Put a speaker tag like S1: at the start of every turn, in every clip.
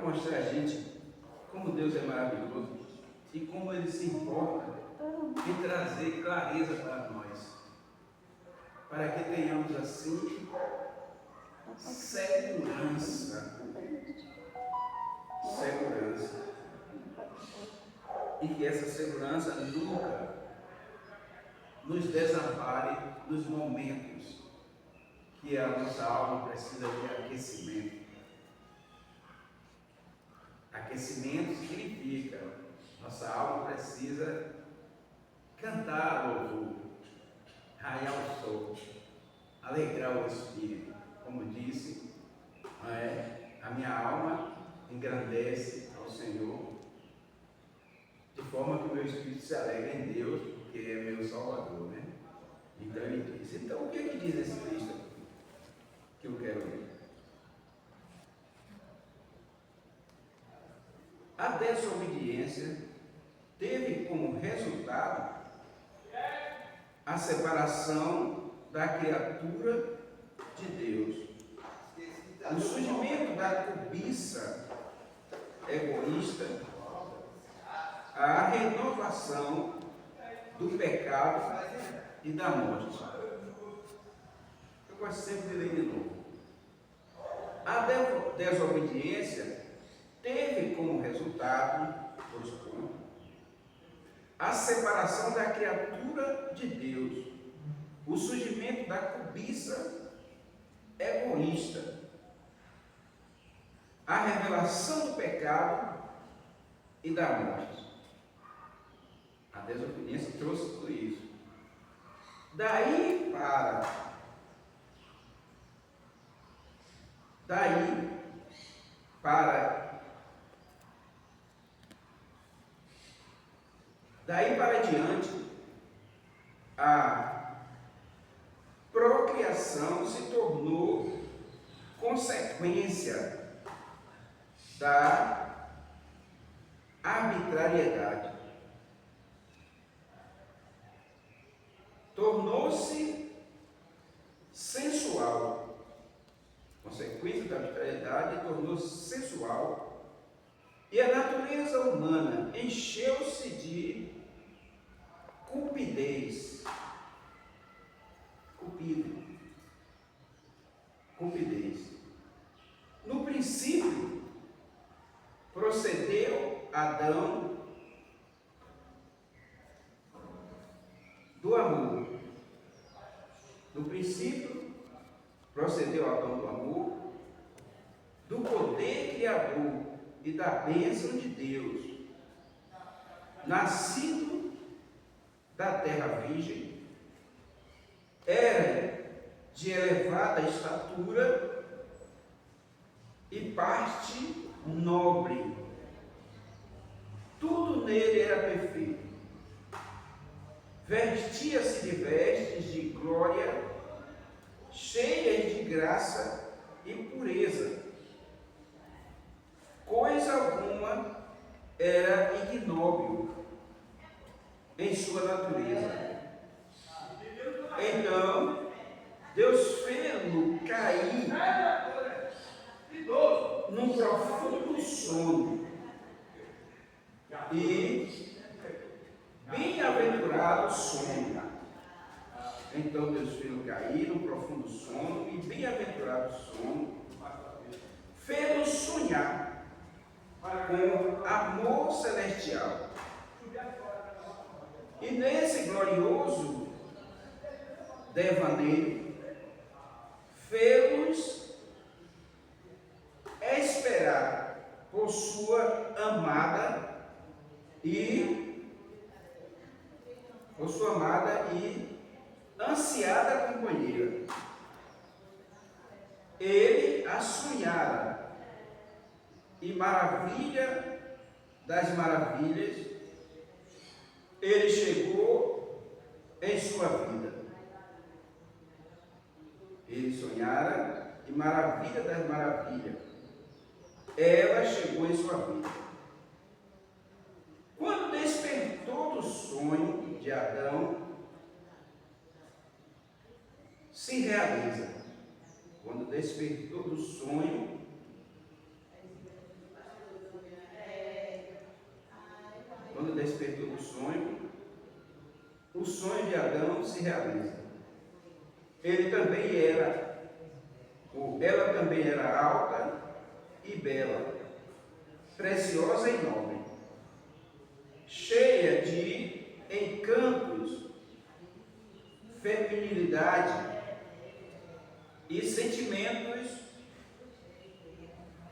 S1: mostrar a gente como Deus é maravilhoso e como Ele se importa em trazer clareza para nós, para que tenhamos assim segurança, e que essa segurança nunca nos desampare nos momentos que a nossa alma precisa de aquecimento. Aquecimento significa nossa alma precisa cantar louvor, raiar o sol, alegrar o espírito. Como disse, a minha alma engrandece ao Senhor, de forma que o meu espírito se alegra em Deus, porque é meu Salvador, né? Então ele diz. Então o que é que diz esse texto que eu quero ler? A desobediência teve como resultado a separação da criatura de Deus, o surgimento da cobiça egoísta, a renovação do pecado e da morte. Eu gosto sempre de ler de novo. A desobediência teve como resultado, a separação da criatura de Deus, o surgimento da cobiça egoísta, a revelação do pecado e da morte. A desobediência trouxe tudo isso. Daí para diante, a procriação se tornou consequência da arbitrariedade. Tornou-se sensual. Consequência da arbitrariedade, tornou-se sensual. E a natureza humana encheu-se de cupidez. Cupidez. No princípio, procedeu Adão do amor. No princípio, procedeu Adão do amor, do poder criador e da bênção de Deus, nascido da terra virgem, era de elevada estatura e parte nobre. Tudo nele era perfeito. Vestia-se de vestes de glória, cheias de graça e pureza. Coisa alguma era ignóbil em sua natureza. Então, Deus fez-lo cair num profundo sono. E bem-aventurado sono. Então Deus fez-lo cair num profundo sono, e bem-aventurado sono, fez-lo sonhar com amor celestial. E nesse glorioso devaneio, fez-los esperar por sua amada e ansiada companheira. Ele a sonhara, e maravilha das maravilhas, ele chegou em sua vida. Ele sonhara, e maravilha das maravilhas, ela chegou em sua vida. Quando despertou do sonho de Adão, se realiza. Quando despertou do sonho despertou do sonho, o sonho de Adão se realiza. Ela também era alta e bela, preciosa e nobre, cheia de encantos, feminilidade e sentimentos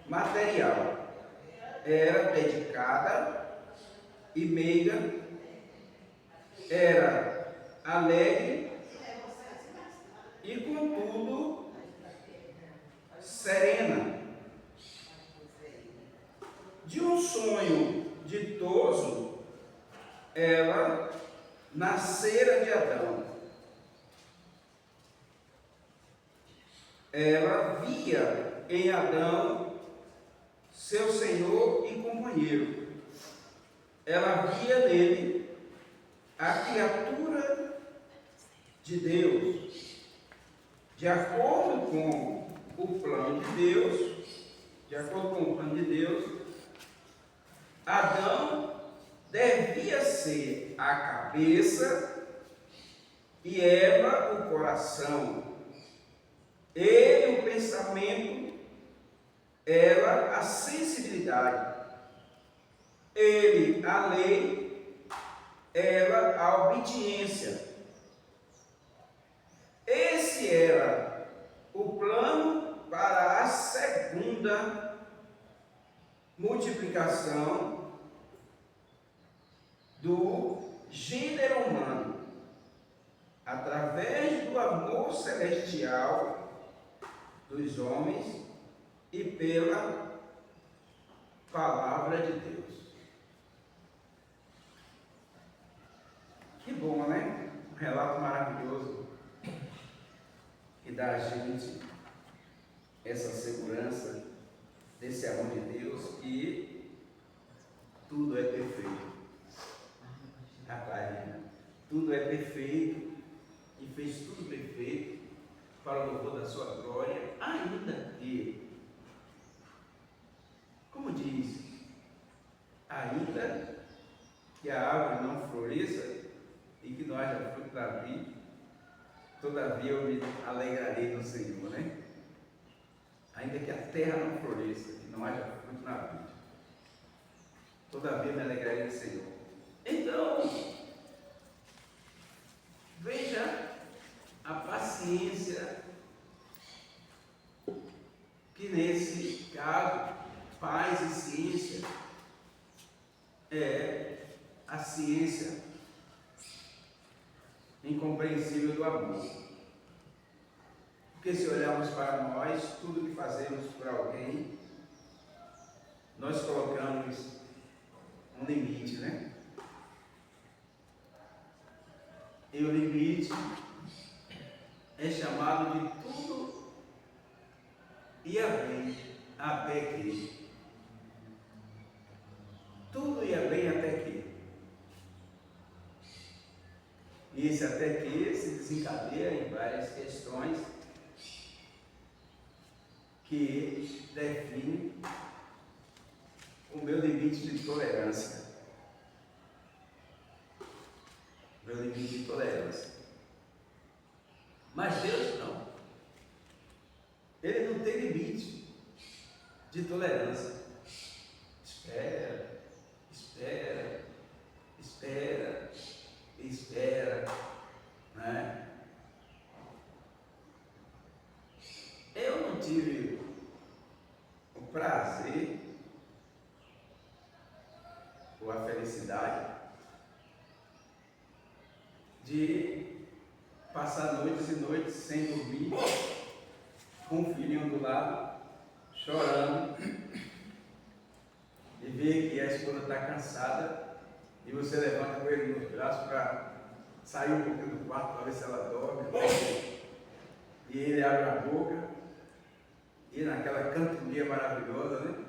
S1: material. Era dedicada e meiga, era alegre e, contudo, serena. De um sonho ditoso, ela nascera de Adão. Ela via em Adão seu senhor e companheiro. Ela via nele a criatura de Deus. De acordo com o plano de Deus, Adão devia ser a cabeça e Eva o coração. Ele o pensamento, ela a sensibilidade. Ele a lei, ela a obediência. Esse era o plano para a segunda multiplicação do gênero humano, através do amor celestial dos homens e pela palavra de Deus. Que bom, né? Um relato maravilhoso que dá a gente essa segurança desse amor de Deus, que tudo é perfeito. Rapaz, tudo é perfeito e fez tudo perfeito para o louvor da sua glória, ainda que, como diz, ainda que a árvore não floresça e que não haja fruto na vida, todavia eu me alegrarei no Senhor, né? Ainda que a terra não floresça e não haja fruto na vida, todavia me alegrarei no Senhor. Então, veja a paciência que nesse caso, paz e ciência, é a ciência incompreensível do amor. Porque se olharmos para nós, tudo que fazemos por alguém, nós colocamos um limite, né? E o limite é chamado de tudo ia bem até que. Tudo ia bem até que. E esse até que se desencadeia em várias questões que definem o meu limite de tolerância. Meu limite de tolerância. Mas Deus não. Ele não tem limite de tolerância. Espera, espera, espera, espera, né? Eu não tive o prazer ou a felicidade de passar noites e noites sem dormir, com um filhinho do lado, chorando, e ver que a esposa está cansada, e você levanta com ele nos braços para sair um pouquinho do quarto para ver se ela dorme, e ele abre a boca, e naquela cantoria maravilhosa, né?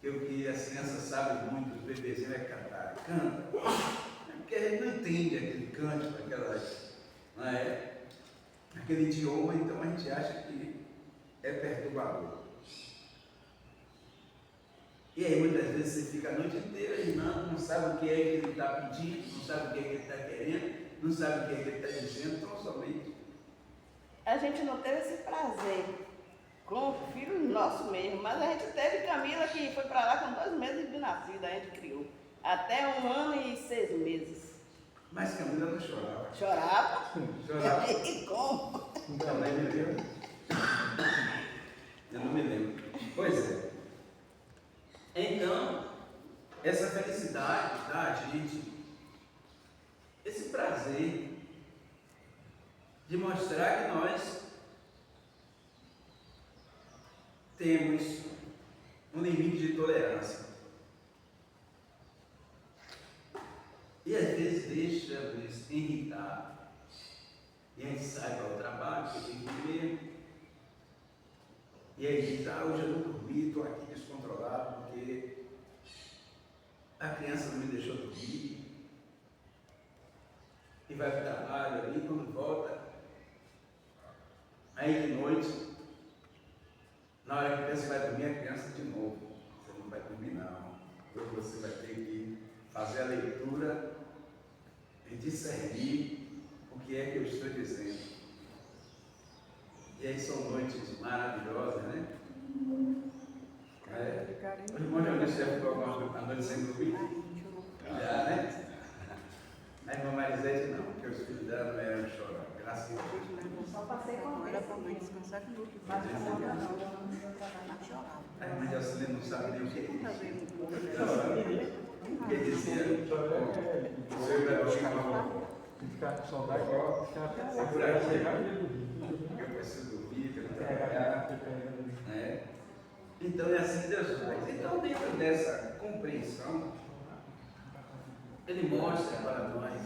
S1: Que o que as crianças sabem muito, os bebezinhos é cantar, canta, porque a gente não entende aquele canto, não é? Aquele idioma, então a gente acha que é perturbador. E aí muitas vezes você fica a noite inteira imaginando, não sabe o que é que ele está pedindo, não sabe o que é que ele está querendo, não sabe o que é que ele está dizendo, tão somente.
S2: A gente não teve esse prazer com o filho nosso mesmo, mas a gente teve Camila, que foi para lá com 2 meses de nascida, a gente criou. Até 1 ano e 6 meses.
S1: Mas Camila não chorava.
S2: Chorava?
S1: Chorava.
S2: E como?
S1: Então, nem me lembro. Eu não me lembro. Pois é. Então, essa felicidade da gente, esse prazer de mostrar que nós temos um limite de tolerância. E às vezes deixa-nos irritar. E a gente sai para o trabalho, porque tem que comer. E aí diz, hoje eu não dormi, estou aqui descontrolado porque a criança não me deixou dormir. E vai para o trabalho ali, quando volta, aí de noite, na hora que a criança vai dormir, a criança de novo. Você não vai dormir não. Hoje você vai ter que fazer a leitura e discernir o que é que eu estou dizendo. E aí são noites maravilhosas, né? O irmão Jaunício já ficou alguma noite sem dormir? Já, né? A irmã Marisete não, porque os filhos dela não eram chorar. Graças a Deus.
S3: Só passei com ela para mãe descansar que não chorava.
S1: A irmã de Auxílio não sabe nem o que é isso. Porque dizia, você vai buscar uma saudade, é por aqui, eu preciso dormir, quero trabalhar. Né? Então é assim que Deus faz. Então, dentro dessa compreensão, Ele mostra para nós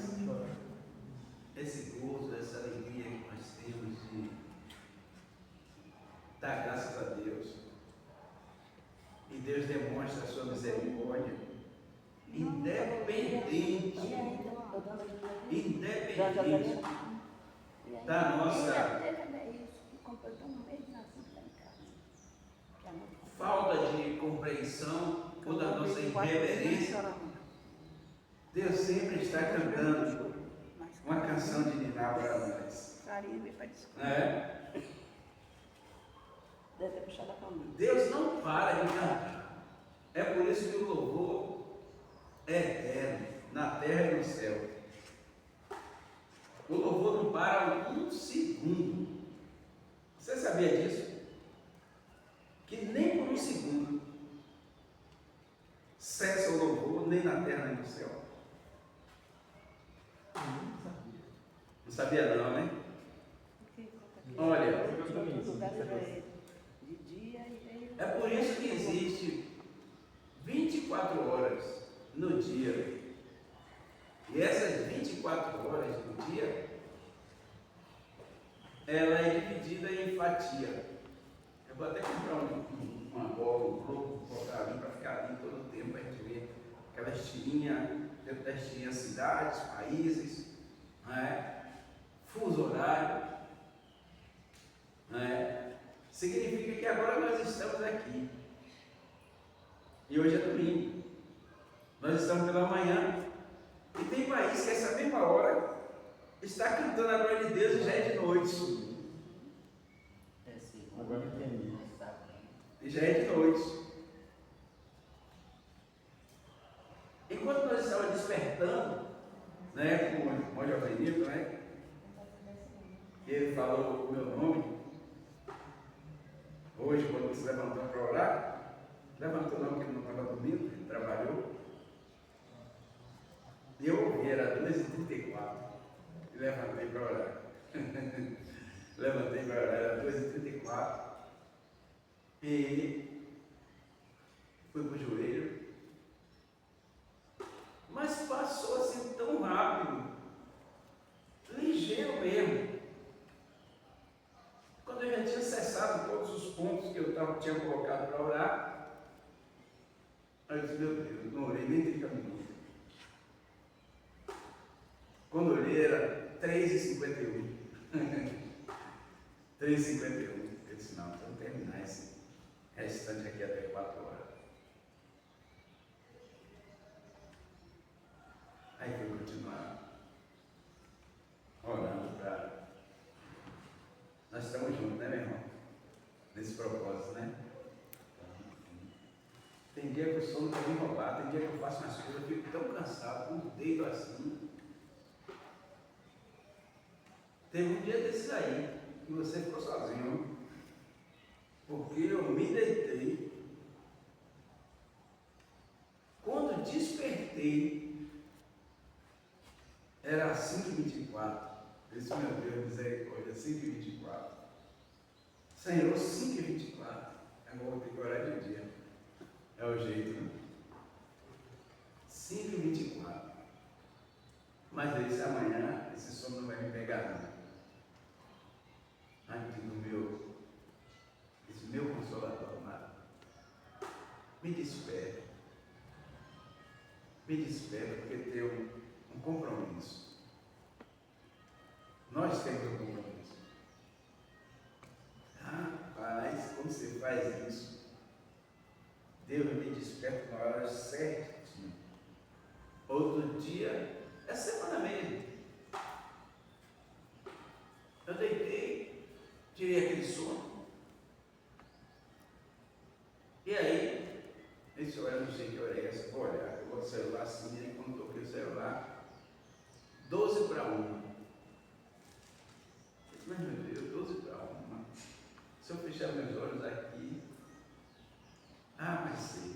S1: esse gozo, essa alegria que nós temos de dar graças a Deus. E Deus demonstra a sua misericórdia, independente da nossa falta de compreensão ou da nossa irreverência. Deus sempre está cantando uma canção de ninar para nós. É?
S2: Deve ter puxado a família.
S1: Deus não para de cantar. É por isso que o louvor é eterno, na terra e no céu. O louvor não para 1 segundo. Você sabia disso? Que nem por 1 segundo cessa o louvor, nem na terra nem no céu. Não sabia não, né? Olha, é por isso que existe 24 horas no dia. E essas 24 horas no dia, ela é dividida em fatia. Eu vou até comprar uma bola, um globo, colocar ali para ficar ali todo o tempo, a gente vê aquelas tirinhas, dentro das tirinhas cidades, países, né? Fuso horário. Significa que agora nós estamos aqui. E hoje é domingo. Nós estamos pela manhã. E tem país que essa mesma hora está cantando a glória de Deus e já é de noite.
S4: Agora entendi.
S1: E já é de noite. Enquanto nós estávamos despertando, né, com o irmão Jovenito, né? Ele falou o meu nome. Hoje, quando se levantou para orar, levantou não, porque ele não estava dormindo, ele trabalhou. E eu ouvi, era 2h34, e levantei para orar. Levantei para orar, era 2h34, e fui para o joelho. Mas passou assim tão rápido, ligeiro mesmo. Quando eu já tinha cessado todos os pontos que eu tinha colocado para orar, aí eu disse, meu Deus, não orei nem 30 minutos. Quando eu olhei era 3h51. 3h51. Eu disse, não, vamos terminar esse restante aqui até 4 horas. Tem dia que o sono está me roubado, tem dia que eu faço umas coisas, eu fico tão cansado, com o dedo assim. Teve um dia desses aí, que você ficou sozinho, porque eu me deitei. Quando despertei, era 5h24. Esse meu Deus, misericórdia, 5h24. Senhor, 5h24. Agora vou ter que orar de dia. É o jeito, né? 5h24. Mas esse amanhã, esse sono não vai me pegar, não. Aqui no esse meu consolador amado. Me desperta. Me desperta, porque tenho um compromisso. Nós temos um compromisso. Rapaz, como você faz isso? Deus me desperta na hora certinha. Outro dia, é semana mesmo. Eu deitei, tirei aquele sono. E aí, esse horário, eu não sei que hora é essa, vou olhar, eu vou no celular assim, aí quando toquei o celular, 12:01. Mas meu Deus, 12:01. Se eu fechar meus olhos aqui, mas sei,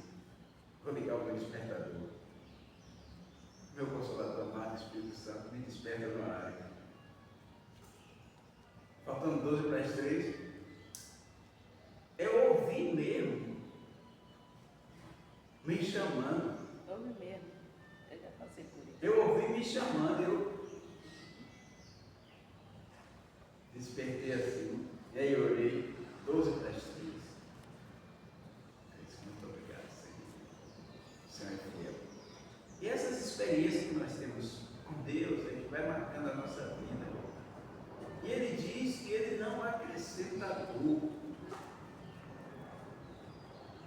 S1: vou ligar o meu despertador. Meu consolador amado, Espírito Santo, me desperta no horário. Faltando 2:03, eu ouvi mesmo, me chamando.
S2: Ouve mesmo. Eu já passei por isso.
S1: Eu ouvi me chamando, eu despertei assim, e aí eu olhei, 12:03. Muito obrigado, Senhor. Senhor é fiel. E essas experiências que nós temos com Deus, a gente vai marcando a nossa vida. E Ele diz que Ele não acrescenta dor.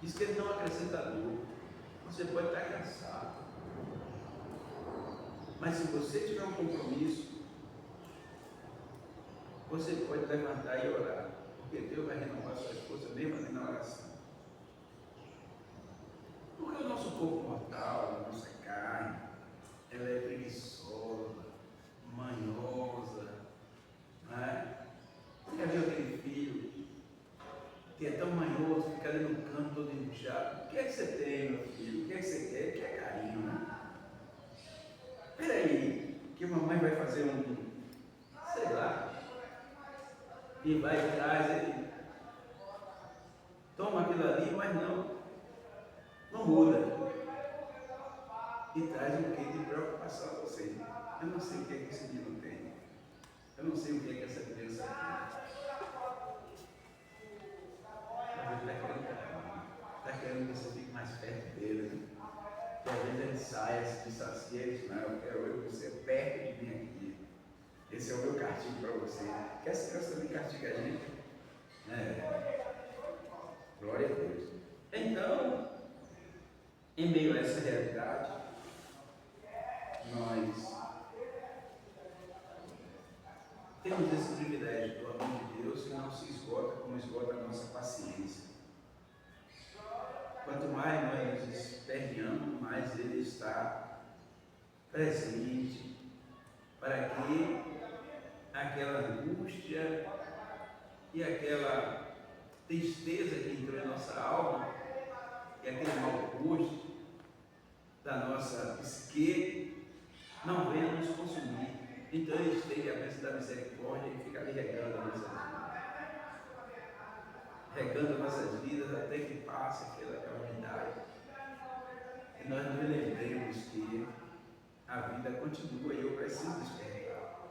S1: Diz que Ele não acrescenta dor. Você pode estar cansado. Mas se você tiver um compromisso, você pode levantar e orar. Porque Deus vai renovar suas forças mesmo ali na oração. Porque o nosso corpo mortal, a nossa carne, ela é preguiçosa, manhosa, não é? Você já viu aquele filho que é tão manhoso, fica ali no canto todo inchado? O que é que você tem, meu filho? O que é que você quer? Que é carinho, né? Peraí, que mamãe vai fazer sei lá, e vai e traz, ele toma aquilo ali, mas não muda. E traz um quê de preocupação a você. Eu não sei o que é que esse menino tem. Eu não sei o que é que essa criança tem. Talvez está querendo que você fique mais perto dele. Né? Que às vezes ele sai, se dissacia, ele diz, não, eu quero você perto de mim aqui. Esse é o meu castigo para você. Que as crianças também castigam a gente. Glória a Deus. Então, em meio a essa realidade, nós temos esse privilégio do amor de Deus que não se esgota como esgota a nossa paciência. Quanto mais nós nos esperneamos, mais Ele está presente para que aquela angústia e aquela tristeza que entrou em nossa alma e aquele mau gosto da nossa psique não venha nos consumir. Então Ele estende a bênção da misericórdia e fica ali regando as nossas vidas. Regando nossas vidas até que passe aquela calamidade. E nós nos lembremos que a vida continua e eu preciso despertar.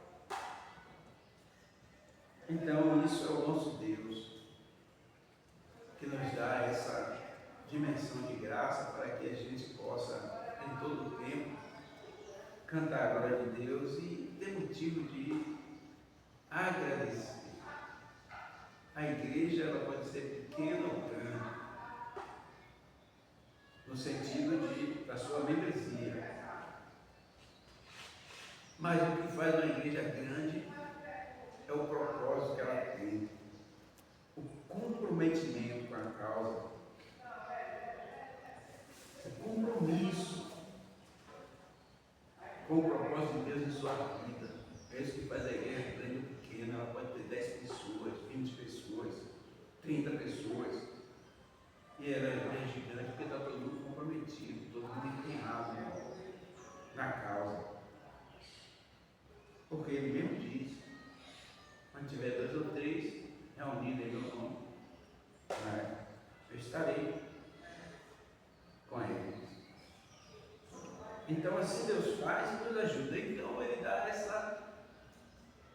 S1: Então isso é o nosso Deus, que nos dá essa dimensão de graça para que a gente possa, em todo o tempo, cantar a glória de Deus e ter motivo de agradecer. A igreja ela pode ser pequena ou grande, no sentido da sua membresia. Mas o que faz uma igreja grande é o propósito que ela tem, o comprometimento com a causa. abençoar a vida. É isso que faz a igreja grande ou pequena. Ela pode ter 10 pessoas, 20 pessoas, 30 pessoas. E ela é grande porque está todo mundo comprometido, todo mundo empenhado na causa. Porque ele mesmo diz, quando tiver 2 ou 3 reunidos em meu nome, eu estarei com ele. Então assim Deus faz e nos ajuda. Então ele dá essa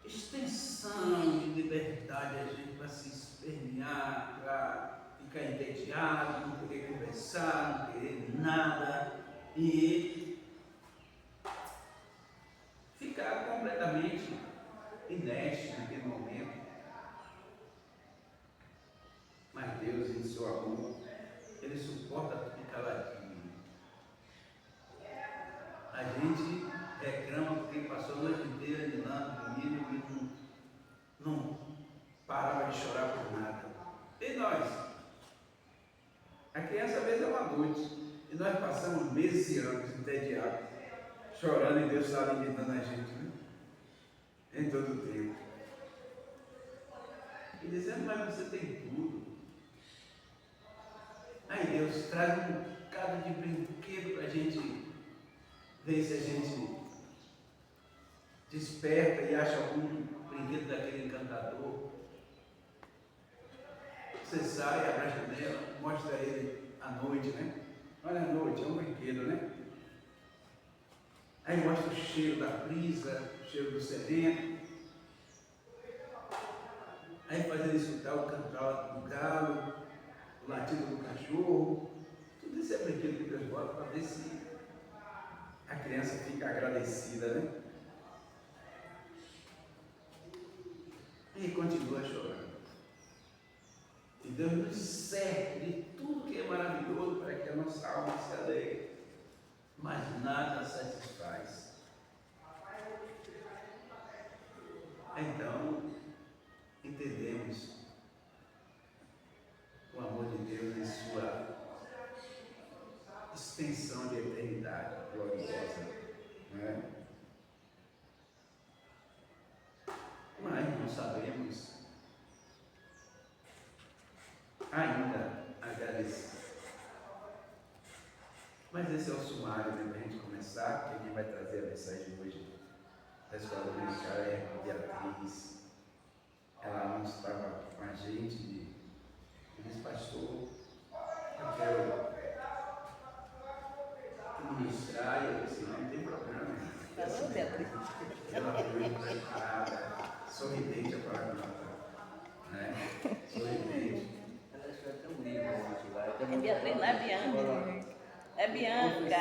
S1: extensão de liberdade a gente para se espernear, para ficar entediado, não querer conversar, não querer nada e ficar completamente inerte naquele momento. Mas Deus, em seu amor, Ele suporta tudo caladinho. A gente reclama porque passou a noite inteira lidando comigo e não parava de chorar por nada. E nós? A criança às vezes é um adulto e nós passamos meses e anos entediados, chorando e Deus está alimentando a gente, né? Em todo o tempo. E dizendo, mas você tem tudo. Aí Deus traz um bocado de brinquedo para a gente ver se a gente desperta e acha algum brinquedo daquele encantador. Você sai, abre a janela, mostra ele à noite, né? Olha, à noite, é um brinquedo, né? Aí mostra o cheiro da brisa, o cheiro do sereno. Aí faz ele escutar o cantar do galo, o latido do cachorro. Tudo isso é brinquedo que Deus bota para ver se a criança fica agradecida, né? E continua chorando. E Deus nos serve de tudo que é maravilhoso para que a nossa alma se alegre. Mas nada satisfaz. Então, entendemos o amor de Deus em sua extensão de eternidade gloriosa, não é? Mas não sabemos ainda agradecer. Mas esse é o sumário, né, para a gente começar, porque quem vai trazer a mensagem hoje da escola dominical é a Beatriz. Ela não estava com a gente e disse, pastor, eu quero ministrar, e eu disse, não tem problema.
S2: Falou, Beatriz.
S1: Ela foi preparada, sorridente a palavra, né? Sorridente.
S4: Ela escreveu até um livro hoje lá.
S2: É Beatriz, não é Bianca. É Bianca.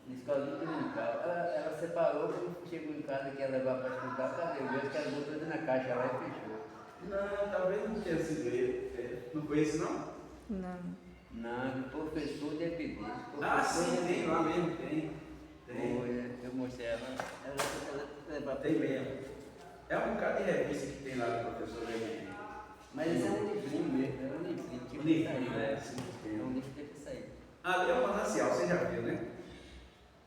S4: Na escola dominical. Ela separou, quando chegou em casa que ia levar para escutar, cadê? Eu vejo que ela botou tudo na caixa lá e fechou.
S1: Não, talvez não tenha sido ele. Não foi esse, não?
S3: Não.
S4: Não, professor de EPD.
S1: Ah, sim, tem lá mesmo, tem.
S4: Eu mostrei ela. Ela levar
S1: Tem mesmo. É um bocado de revista que tem lá do professor Lenin.
S4: Mas esse é um livrinho mesmo, é um livrinho.
S1: Um livrinho, né? Sim,
S4: É um livro que teve que sair.
S1: Ali é o manancial, você já viu, né?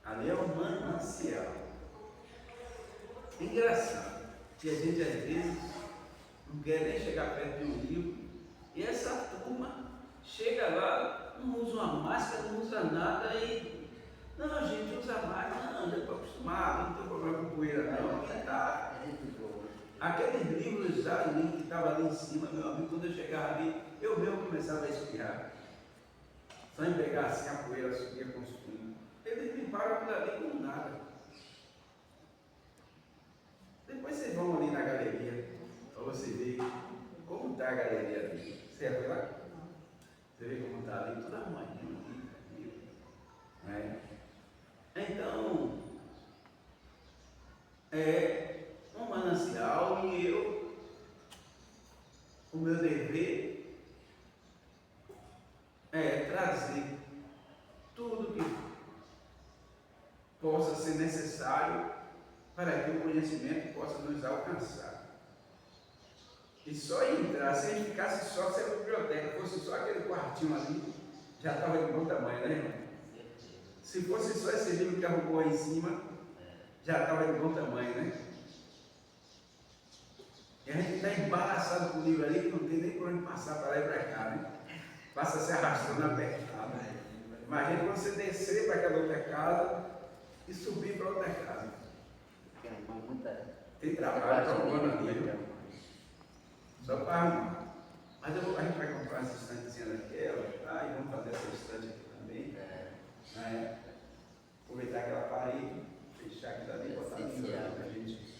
S1: Ali é o manancial. Engraçado que a gente às vezes não quer nem chegar perto de um livro e essa turma chega lá, não usa uma máscara, não usa nada e não, gente, usa máscara, não, já estou acostumado, não tem problema com poeira não, tá.
S4: É muito bom.
S1: Aqueles livros já que estavam ali em cima, meu amigo, quando eu chegava ali, eu mesmo começava a espirrar. Só em pegar assim a poeira subia construindo. Eles limparam aquilo ali com nada. Depois vocês vão ali na galeria, para você ver como está a galeria ali. Você vai lá? Você vê como está ali, tudo arrumadinho ali. Né? Então, é um manancial e o meu dever é trazer tudo que possa ser necessário para que o conhecimento possa nos alcançar. E só entrar, se a gente ficasse só, se a biblioteca fosse só aquele quartinho ali, já estava de bom tamanho, né, irmão? Se fosse só esse livro que arrumou aí em cima, já estava de bom tamanho, né? E a gente está embaraçado com o livro ali, que não tem nem por onde passar para lá e para cá, né? Passa se arrastando apertado. Imagina você descer para aquela outra casa e subir para outra casa. Tem trabalho para arrumando ali, só para arrumar. Mas a gente vai comprar essa estantezinha daquela, tá? E vamos fazer essa estante aqui também. Né? Aproveitar aquela parede, fechar aquilo ali, botar no livro ali para a gente.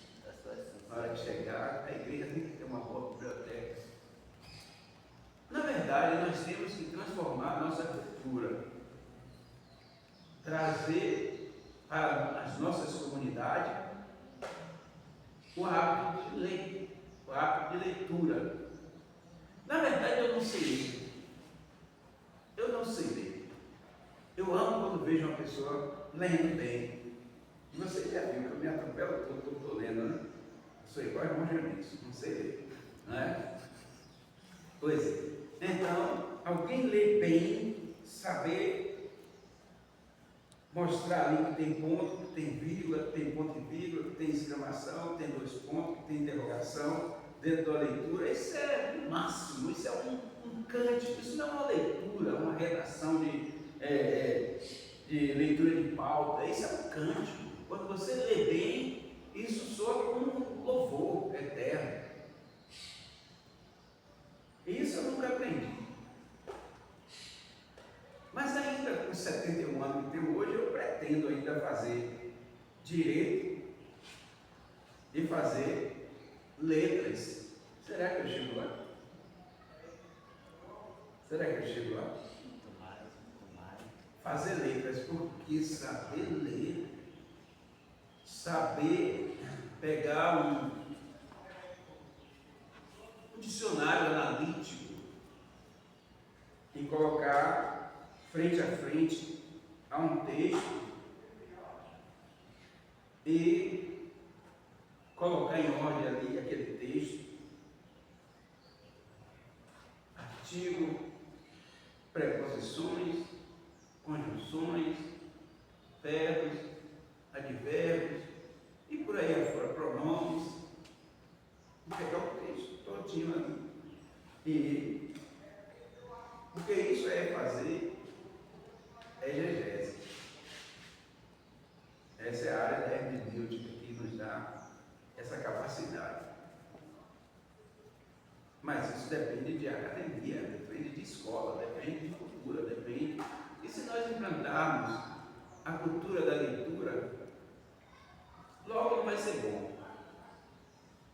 S1: Na hora de chegar, a igreja tem que ter uma boa biblioteca. Na verdade, nós temos que transformar a nossa cultura, trazer para as nossas comunidades o hábito de ler, o hábito de leitura. Na verdade, eu não sei ler. Eu não sei ler. Eu amo quando vejo uma pessoa lendo bem. E você já viu que eu me atropelo todo quando estou lendo, né? Eu sou igual a irmão Janilson, não sei ler. Não é? Pois é. Então, alguém lê bem, saber mostrar ali que tem ponto, que tem vírgula, que tem ponto e vírgula, que tem exclamação, que tem dois pontos, que tem interrogação dentro da leitura, isso é o máximo, isso é um cântico, isso não é uma leitura, uma redação de leitura de pauta, isso é um cântico. Quando você lê bem, isso soa como um louvor eterno. Isso eu nunca aprendi. Mas ainda com 71 anos que tenho hoje, eu pretendo ainda fazer direito e fazer letras. Será que eu chego lá? Será que eu chego lá? Fazer letras, porque saber ler, saber pegar um dicionário analítico e colocar frente a frente a um texto e colocar em ordem ali aquele texto, artigo, preposições, conjunções, verbos, advérbios e por aí afora, pronomes, e pegar o texto todinho ali. E porque isso é fazer exegese. Essa é a área da hermenêutica que nos dá essa capacidade. Mas isso depende de academia, depende de escola, depende de cultura, depende. E se nós implantarmos a cultura da leitura, logo não vai ser bom.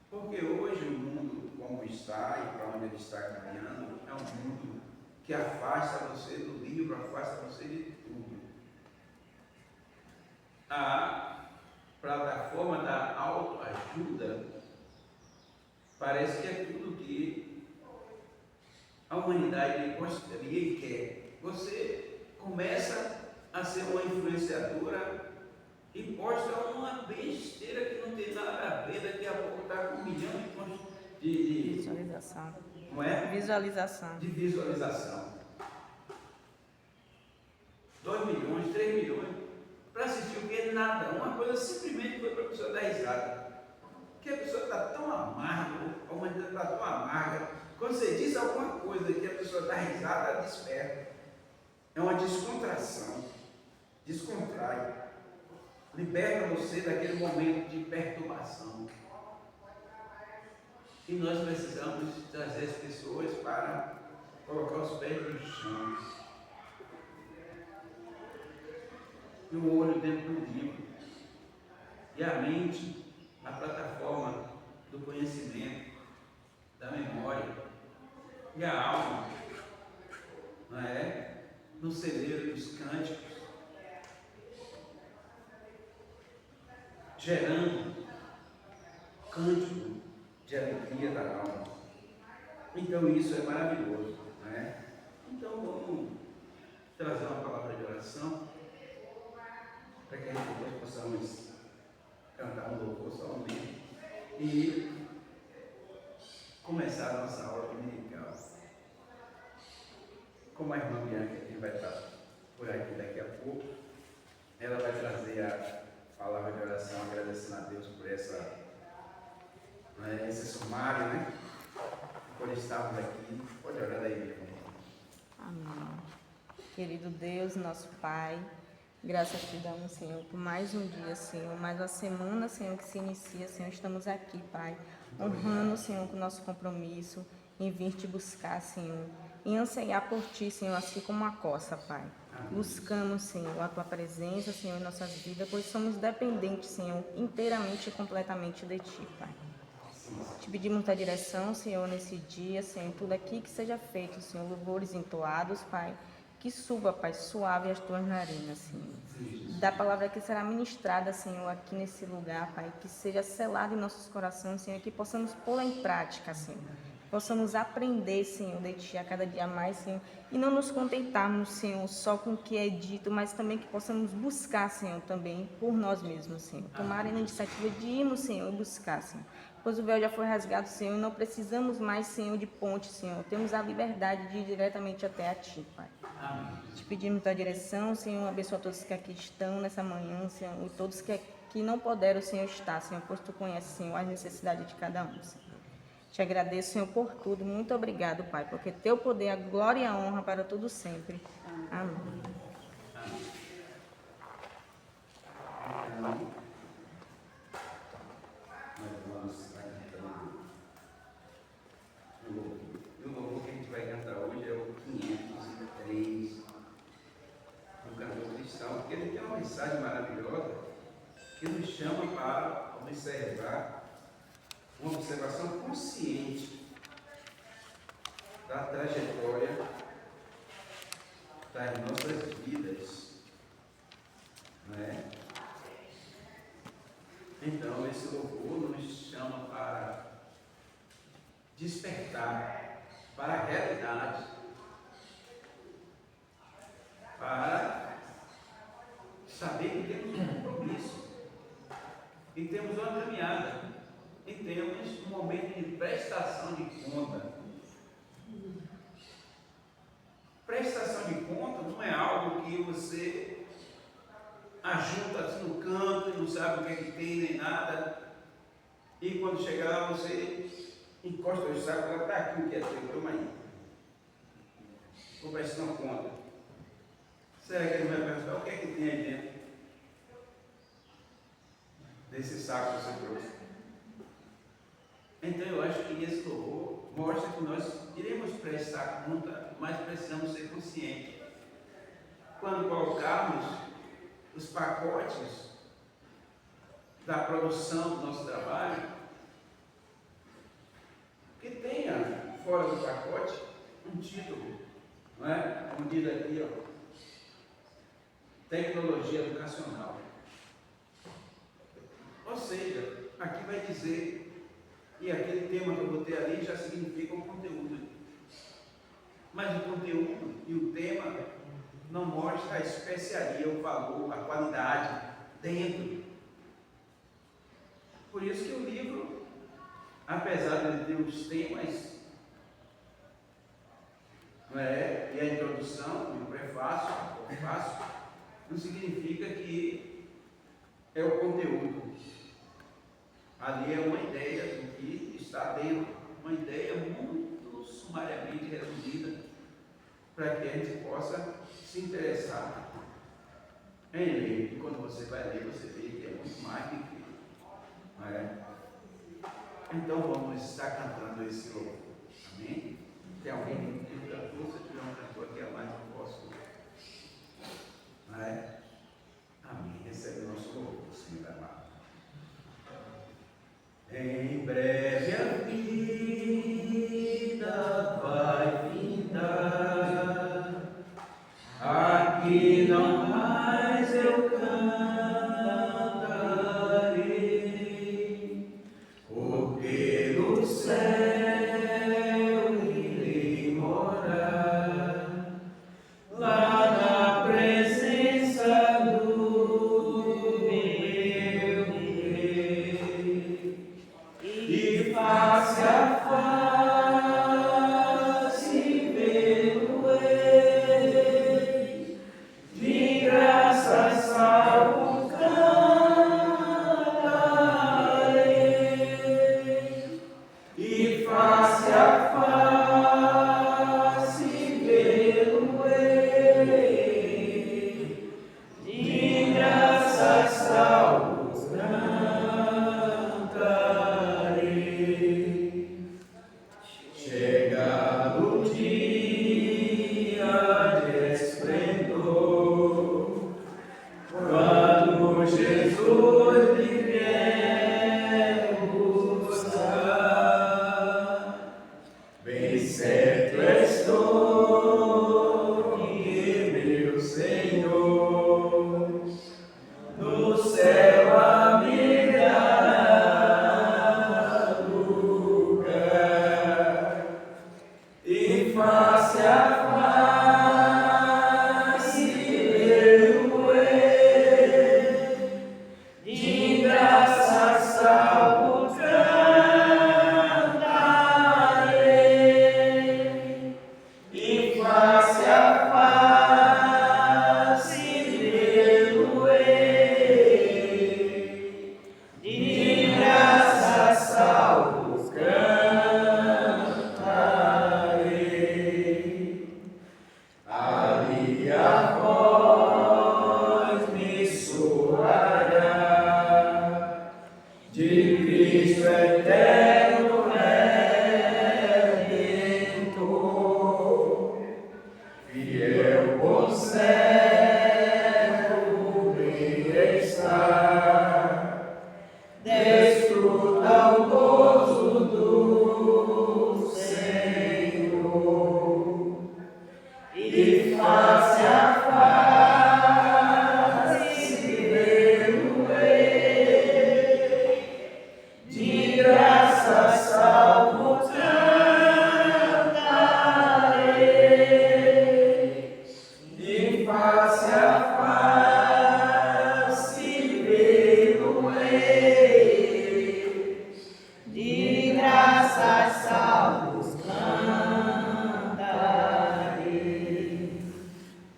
S1: Porque hoje o mundo como está e para onde ele está caminhando é um mundo que afasta você do livro, afasta você de tudo. A plataforma da autoajuda parece que é tudo que a humanidade gostaria e quer. Você começa a ser uma influenciadora e posta uma besteira que não tem nada a ver, daqui a pouco está com 1 milhão de
S3: Visualização.
S1: Não é?
S3: Visualização.
S1: De visualização. 2 milhões, 3 milhões, para assistir o que? Nada. Uma coisa simplesmente foi para a pessoa dar risada. Porque a pessoa está tão amarga, a humanidade está tão amarga. Quando você diz alguma coisa que a pessoa dá risada, ela desperta. É uma descontração. Descontrai. Liberta você daquele momento de perturbação. E nós precisamos trazer as pessoas para colocar os pés no chão. E o olho dentro do livro. E a mente na plataforma do conhecimento, da memória. E a alma, não é? No celeiro dos cânticos. Gerando cântico de alegria da alma. Então isso é maravilhoso, não é? Então vamos trazer uma palavra de oração para que a gente depois possamos cantar um louvor somente e começar a nossa aula dominical. Como a irmã Bianca que vai estar por aqui daqui a pouco, ela vai trazer a palavra de oração, agradecendo a Deus por esse sumário, né? Por estarmos aqui. Pode orar aí, meu irmão.
S3: Amém. Querido Deus, nosso Pai, graças te damos, Senhor, por mais um dia, Senhor, mais uma semana, Senhor, que se inicia, Senhor. Estamos aqui, Pai, honrando, Senhor, com o nosso compromisso em vir te buscar, Senhor, em anseiar por ti, Senhor, assim como a coça, Pai. Buscamos, Senhor, a tua presença, Senhor, em nossas vidas, pois somos dependentes, Senhor, inteiramente e completamente de ti, Pai. Te pedimos tua direção, Senhor, nesse dia, Senhor, tudo aqui que seja feito, Senhor, louvores entoados, Pai, que suba, Pai, suave as tuas narinas, Senhor. Da palavra que será ministrada, Senhor, aqui nesse lugar, Pai, que seja selada em nossos corações, Senhor, que possamos pô-la em prática, Senhor. Possamos aprender, Senhor, de ti a cada dia mais, Senhor, e não nos contentarmos, Senhor, só com o que é dito, mas também que possamos buscar, Senhor, também por nós mesmos, Senhor. Tomar a iniciativa de irmos, Senhor, e buscar, Senhor. Pois o véu já foi rasgado, Senhor, e não precisamos mais, Senhor, de ponte, Senhor. Temos a liberdade de ir diretamente até a Ti, Pai.
S1: Amém.
S3: Te pedimos tua direção, Senhor, abençoa todos que aqui estão nessa manhã, Senhor, e todos que não puderam, Senhor, estar, Senhor, pois Tu conheces, Senhor, as necessidades de cada um, Senhor. Te agradeço, Senhor, por tudo. Muito obrigado, Pai, porque Teu poder, a glória e a honra para tudo sempre. Amém.
S1: Amém. Nós vamos estar cantando o louvor. E o louvor que a gente vai cantar hoje é o 503 do cantor cristão, porque ele tem uma mensagem maravilhosa que nos chama para observar uma observação consciente da trajetória das nossas vidas, né? Então, esse louvor nos chama para despertar para a realidade, para saber que temos um compromisso e temos uma caminhada e temos um momento de prestação de conta. Prestação de conta não é algo que você ajunta assim no canto e não sabe o que é que tem nem nada, e quando chegar lá você encosta o saco e fala, está aqui o que é teu, toma aí. Vou prestar uma conta. Será que ele vai perguntar o que é que tem aí dentro desse saco que você trouxe? Então eu acho que esse louvor mostra que nós iremos prestar conta, mas precisamos ser conscientes. Quando colocarmos os pacotes da produção do nosso trabalho, que tenha fora do pacote um título, não é? Como diz aqui, ó, tecnologia educacional. Ou seja, aqui vai dizer, e aquele tema que eu botei ali já significa um conteúdo. Mas o conteúdo e o tema não mostra a especiaria, o valor, a qualidade dentro. Por isso que o livro, apesar de ter os temas, e a introdução, e o prefácio, não significa que é o conteúdo. Ali é uma ideia do que está dentro, uma ideia muito sumariamente resumida, para que a gente possa se interessar em ler. E quando você vai ler, você vê que é muito mais do que não é? Então vamos estar cantando esse louvor. Amém? Tem alguém que cantou? Se tiver um cantor aqui a mais, eu posso. Não é? Amém. Recebe o nosso louvor, Senhor amado. Em breve a vida vai findar, aqui não mais eu cantarei, porque no céu irei morar, lá na presença do meu Rei. E face a face vê-lo-ei, de graça salvo cantarei. face a face veio-ei,
S2: de graças salvos cantarei.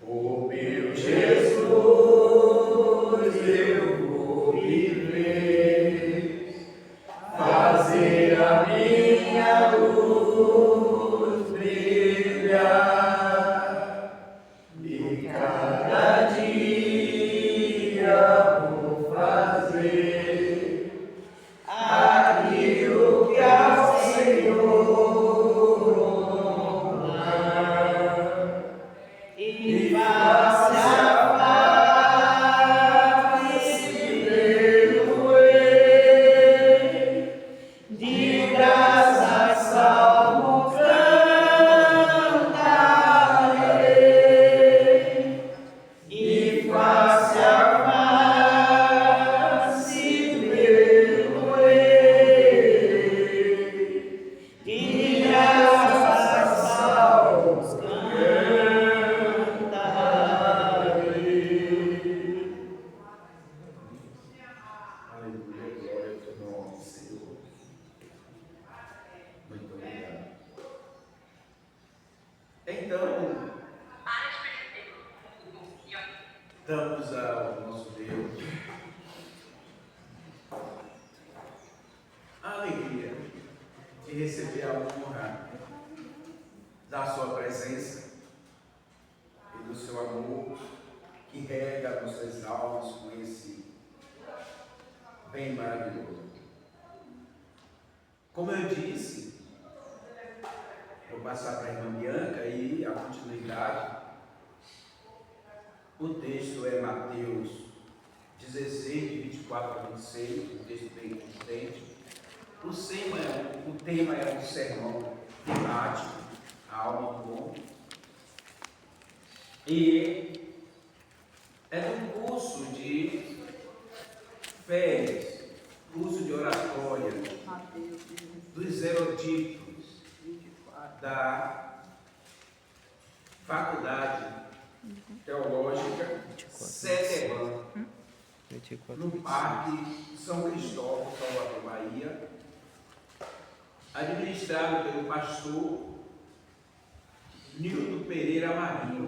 S1: oh meu Jesus, eu vou viver, fazer a minha luz brilhar, e cada dia vou fazer aquilo que ao Senhor honrar,
S2: E face a face veio-ei, de graças salvo cantarei. E face a face veio-ei, de graças salvos cantarei.
S1: aleluia, glória ao teu nome, Senhor. Muito obrigado. Então, damos ao nosso Deus a alegria de receber a honra da sua presença e do seu amor que rega nossas almas com esse bem maravilhoso. Como eu disse, vou passar para a irmã Bianca e a continuidade. O texto é Mateus 16, de 24 a 26, um texto bem consistente. O tema é um sermão temático, a alma do homem. E é um curso de férias, curso de oratória dos eruditos da Faculdade Teológica Cedeban, no Parque São Cristóvão, Salvador, Bahia, administrado pelo pastor Nildo Pereira Marinho,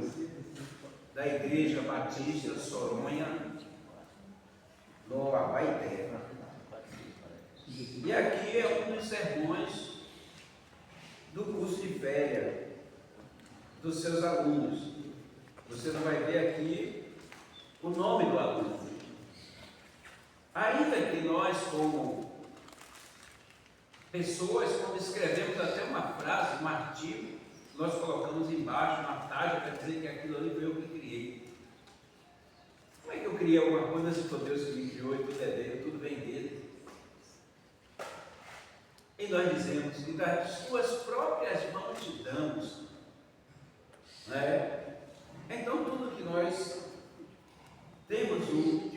S1: da Igreja Batista Soronha, no Abaeté. E aqui é um dos sermões do curso de férias dos seus alunos. Você não vai ver aqui o nome do aluno. Ainda que nós, como pessoas, quando escrevemos até uma frase, um artigo, nós colocamos embaixo uma tag para dizer que aquilo ali foi eu que criei. Como é que eu criei alguma coisa se foi Deus que me criou e tudo é dele, tudo vem dele? E nós dizemos que das suas próprias mãos te damos. Né? Então, tudo que nós temos o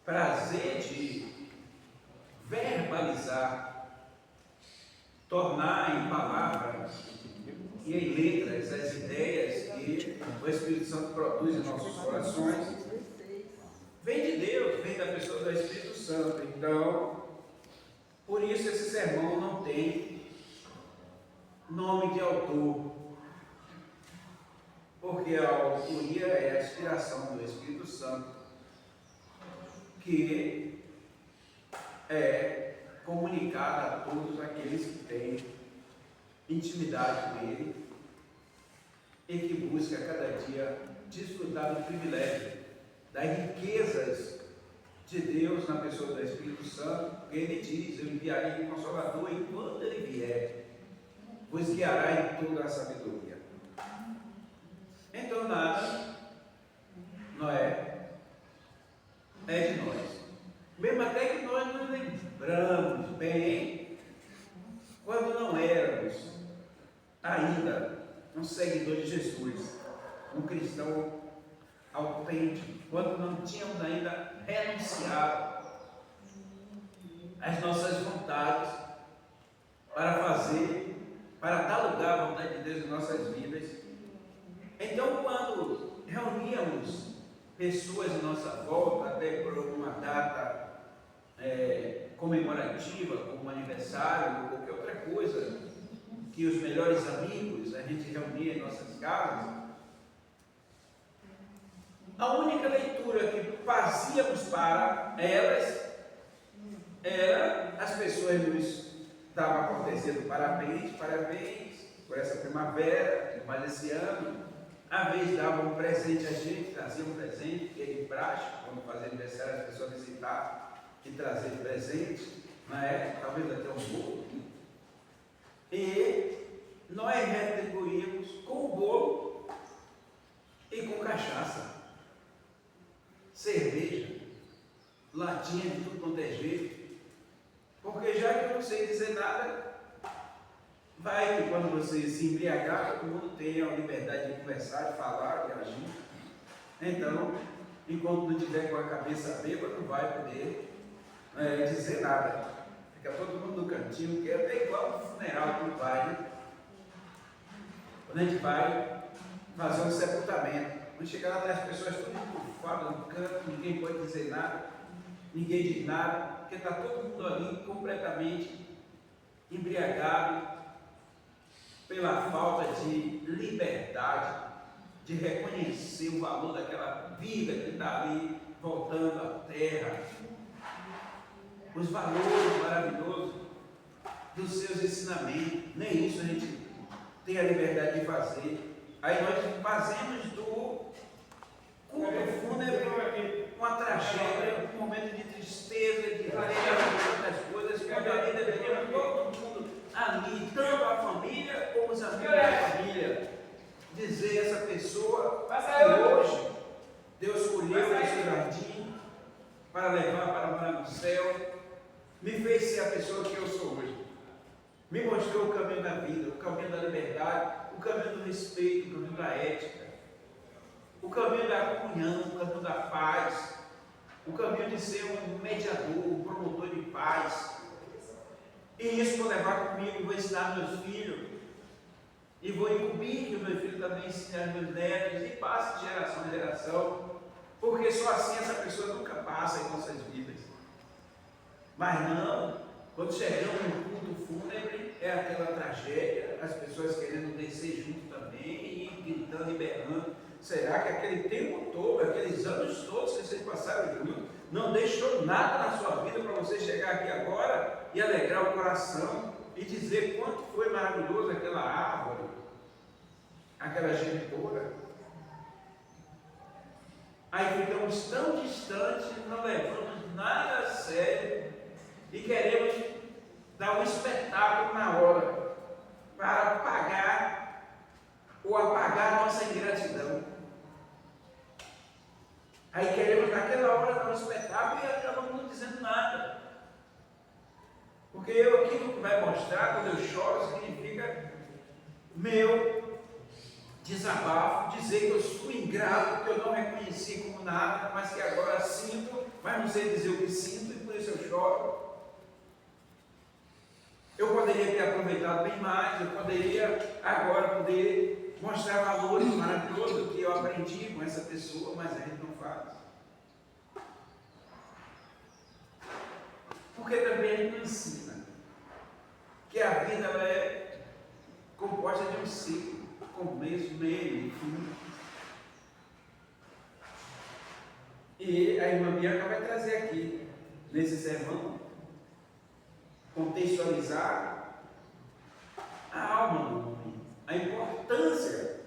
S1: prazer de verbalizar, tornar em palavras e em letras as ideias que o Espírito Santo produz em nossos corações, vem de Deus, vem da pessoa do Espírito Santo. Então, por isso esse sermão não tem nome de autor, porque a autoria é a inspiração do Espírito Santo, que é comunicada a todos aqueles que têm intimidade com Ele e que busca cada dia desfrutar do privilégio das riquezas de Deus na pessoa do Espírito Santo. Ele diz: eu enviarei o Consolador, e quando Ele vier, vos guiará em toda a sabedoria. Então nada não é de nós. Mesmo até que nós nos lembramos bem quando não éramos ainda um seguidor de Jesus, um cristão autêntico, quando não tínhamos ainda renunciado às nossas vontades para dar lugar à vontade de Deus em nossas vidas. Então, quando reunia pessoas em nossa volta, até por uma data comemorativa, como aniversário ou qualquer outra coisa, que os melhores amigos a gente reunia em nossas casas. A única leitura que fazíamos para elas era as pessoas nos davam acontecendo parabéns por essa primavera, mais esse ano. Às vezes davam um presente a gente, traziam um presente, que é de praxe, quando fazia aniversário, as pessoas visitavam e traziam presente, talvez até um bolo. E nós retribuímos com o bolo e com cachaça, cerveja, latinha de tudo quanto é jeito, porque já que eu não sei dizer nada, vai que quando você se embriagar, todo mundo tem a liberdade de conversar, de falar, de agir. Então, enquanto não tiver com a cabeça bêbada, não vai poder dizer nada. Fica todo mundo no cantinho, que é até igual um funeral que vai, né? Quando a gente vai fazer um sepultamento, quando chegar lá, as pessoas todas encurfadas no canto, ninguém pode dizer nada, ninguém diz nada, porque está todo mundo ali completamente embriagado pela falta de liberdade, de reconhecer o valor daquela vida que está ali voltando à terra, os valores maravilhosos dos seus ensinamentos. Nem isso a gente tem a liberdade de fazer. Aí nós fazemos do culto fúnebre uma tragédia, um momento de tristeza, de outras coisas, quando ali deveria todo mundo ali, tanto a família como os amigos da família, dizer essa pessoa que hoje Deus escolheu esse jardim para levar para morar no céu, me fez ser a pessoa que eu sou hoje, me mostrou o caminho da vida, o caminho da liberdade, o caminho do respeito, o caminho da ética, o caminho da comunhão, o caminho da paz, o caminho de ser um mediador, um promotor de paz. E isso vou levar comigo, vou ensinar meus filhos, e vou incumbir que o meu filho também ensine aos meus netos, e passe de geração em geração, porque só assim essa pessoa nunca passa em nossas vidas. Mas não, quando chegamos no culto fúnebre, é aquela tragédia, as pessoas querendo descer junto também, e gritando e berrando. Será que aquele tempo todo, aqueles anos todos que vocês passaram juntos, não deixou nada na sua vida para você chegar aqui agora e alegrar o coração e dizer quanto foi maravilhoso aquela árvore, aquela genitora? Aí ficamos tão distantes, não levamos nada a sério e queremos dar um espetáculo na hora para pagar ou apagar a nossa ingratidão. Aí queremos naquela hora dar um espetáculo e acabamos não dizendo nada. Porque aquilo que vai mostrar quando eu choro significa meu desabafo, dizer que eu sou ingrato, que eu não reconheci como nada, mas que agora sinto, mas não sei dizer o que sinto e por isso eu choro. Eu poderia ter aproveitado bem mais, eu poderia agora poder mostrar valores maravilhosos que eu aprendi com essa pessoa, mas a gente não faz. Porque também a gente não ensina que a vida ela é composta de um ciclo, começo, meio e fim. E a irmã Bianca vai trazer aqui, nesse sermão, contextualizar a alma do homem, a importância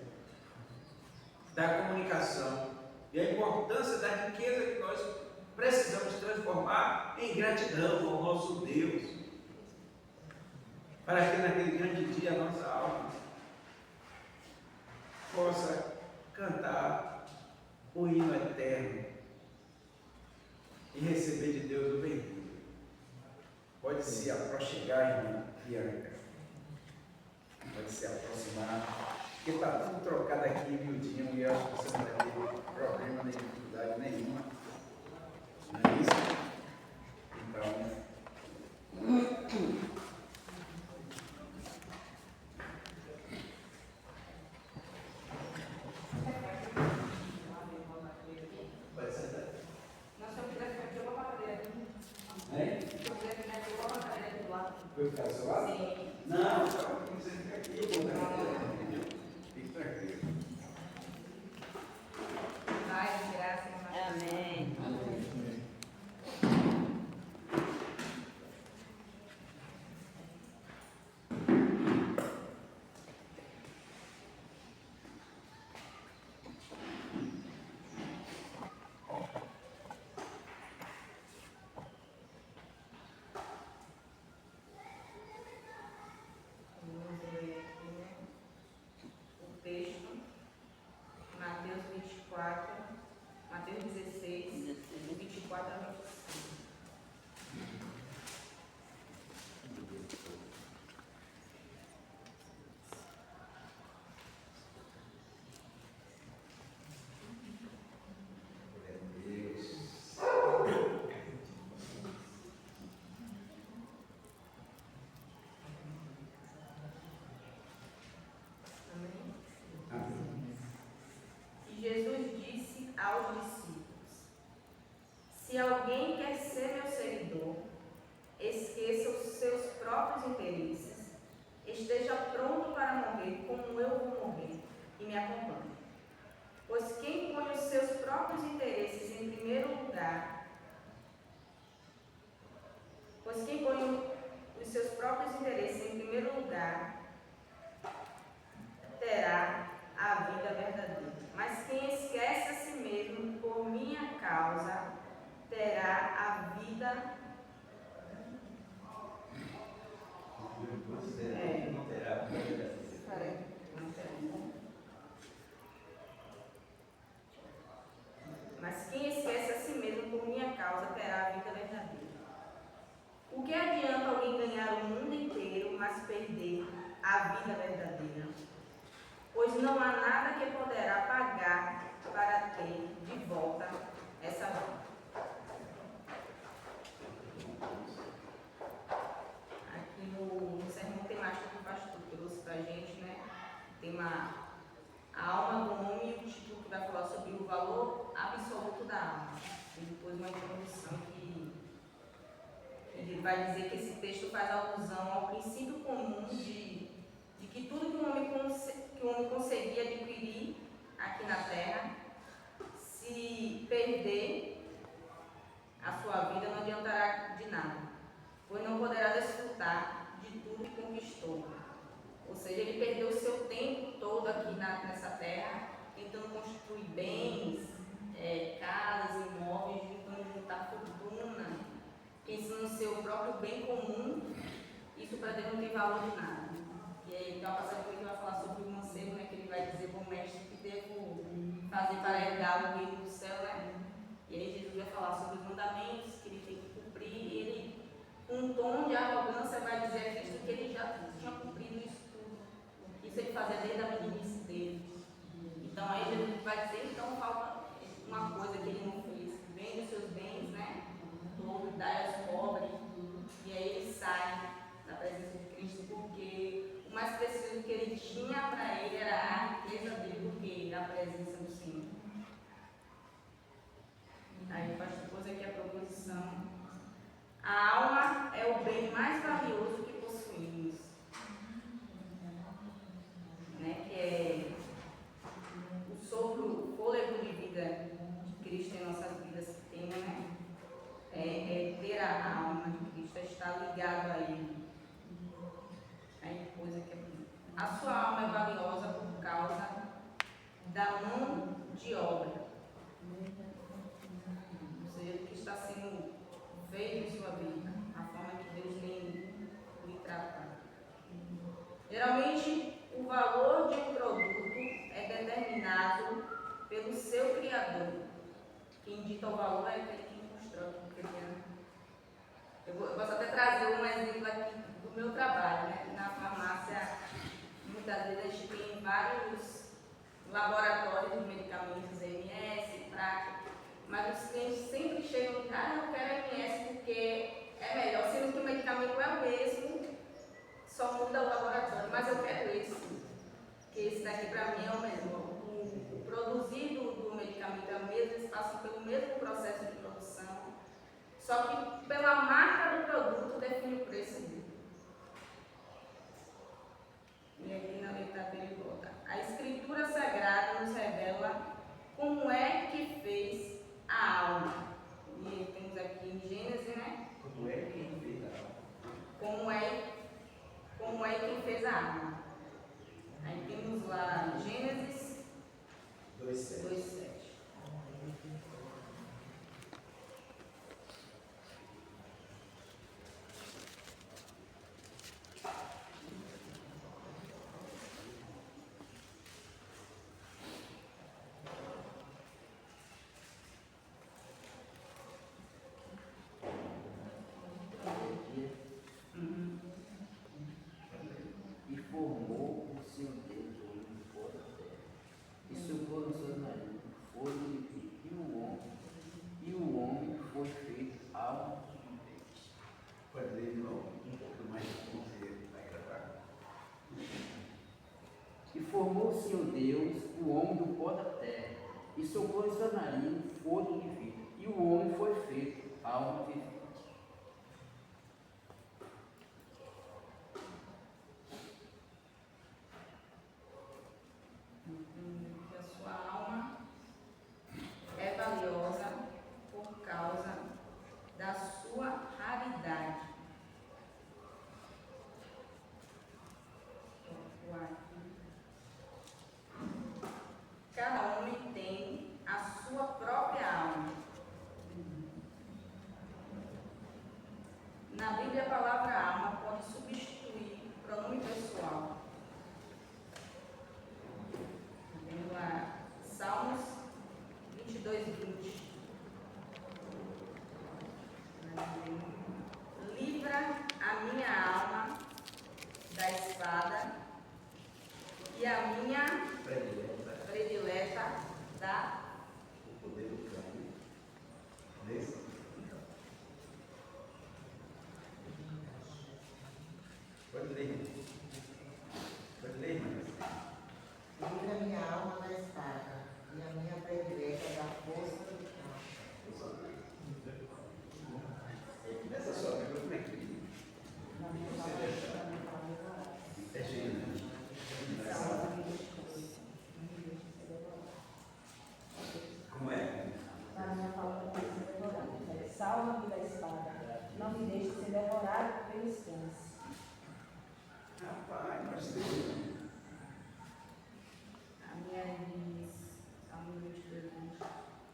S1: da comunicação e a importância da riqueza que nós precisamos transformar em gratidão ao nosso Deus, para que naquele grande dia a nossa alma possa cantar o hino eterno e receber de Deus o bem-vindo. Pode se aproximar, irmã Bianca. Pode se aproximar. Porque está tudo trocado aqui, miudinho, e eu acho que você não vai ter problema, nem dificuldade nenhuma. Não é isso? Então.
S3: 24, Mateus 16, do 24 a 25. E Jesus disse aos discípulos: se alguém quer ser meu seguidor, esqueça os seus próprios interesses, esteja pronto para morrer como eu vou morrer, e me acompanhe. Pois quem põe os seus próprios interesses em primeiro lugar, terá a vida verdadeira. Mas quem esquece a si mesmo por minha causa, terá a vida. Mas quem esquece a si mesmo por minha causa, terá a vida verdadeira. O que adianta alguém ganhar o mundo inteiro, mas perder a vida verdadeira? Pois não há nada que poderá pagar para ter de volta essa vida. Aqui no sermão temático que o pastor trouxe para a gente, né? Tem a alma do homem e o título que vai falar sobre o valor absoluto da alma. E depois uma introdução que vai dizer que esse texto faz alusão ao princípio comum de que tudo que o homem conseguir adquirir aqui na terra, se perder a sua vida, não adiantará de nada, pois não poderá desfrutar de tudo que conquistou. Ou seja, ele perdeu o seu tempo todo aqui nessa terra, tentando construir bens, casas, imóveis, tentando juntar fortuna, pensando no seu próprio bem comum. Isso para Deus não tem valor de nada. E aí tem uma passagem que vai falar sobre o mancebo, né, que ele vai dizer para o mestre que devo fazer para herdar o reino do céu, né? E aí Jesus vai falar sobre os mandamentos que ele tem que cumprir, e ele, com um tom de arrogância, vai dizer a Cristo que ele já tinha cumprido isso tudo. Isso ele fazia desde a meninice dele. Então aí Jesus vai dizer, então falta uma coisa que ele não fez. Vende os seus bens, né? Todos, dai aos pobres. E aí ele sai da presença de Cristo, porque o mais precioso que ele tinha para ele era a riqueza dele, porque a presença do Senhor. Aí o pastor pôs aqui a proposição. A alma é o bem mais valioso que possuímos, né? Que é o sopro, o fôlego de vida de Cristo em nossas vidas que tem, né? É ter a alma de Cristo, é estar ligado a Ele. Aí coisa que é bonita. A sua alma é valiosa por causa da mão de obra. Ou seja, o que está sendo feito em sua vida, a forma que Deus tem lhe tratado. Geralmente, o valor de um produto é determinado pelo seu criador. Quem dita o valor é aquele que constrói, que cria. Eu posso até trazer um exemplo aqui do meu trabalho, né? Na farmácia, muitas vezes a gente tem vários laboratórios de medicamentos, MS, prática, mas os clientes sempre chegam e dizem, eu quero MS porque é melhor, sendo que o medicamento é o mesmo, só muda o laboratório, mas eu quero esse, porque esse daqui para mim é o melhor. O produzido do medicamento é o mesmo, eles passam pelo mesmo processo de produção, só que pela marca do produto define o preço dele. E aqui na letra B ele bota: a Escritura Sagrada nos revela como é que fez a alma. E temos aqui em Gênesis, né?
S1: Como é quem fez a alma?
S3: Como é quem fez a alma. Aí temos lá Gênesis 2:7.
S4: Senhor Deus o homem do pó da terra, e soprou em sua nariz fôlego de vida, e o homem foi feito alma vivente.
S3: Que a sua alma é valiosa por causa da sua raridade. Cada homem tem a sua própria alma. Na Bíblia, a palavra alma pode substituir o pronome pessoal. Temos lá Salmos 22:20. Livra a minha alma da espada e a minha predileta da
S1: O poder do câmbio. Nesse. Pode ler. Pode ler, irmã.
S5: Livra minha alma da espada e a minha predileta da força do campo.
S1: Nessa sua Bíblia, como é que é gênero? Como é?
S6: Na minha palavra para ser devorado. Salva-me da espada, não me deixe ser devorado pelos cães.
S1: Rapaz, nós temos.
S3: A minha diz, Salmo 22:20,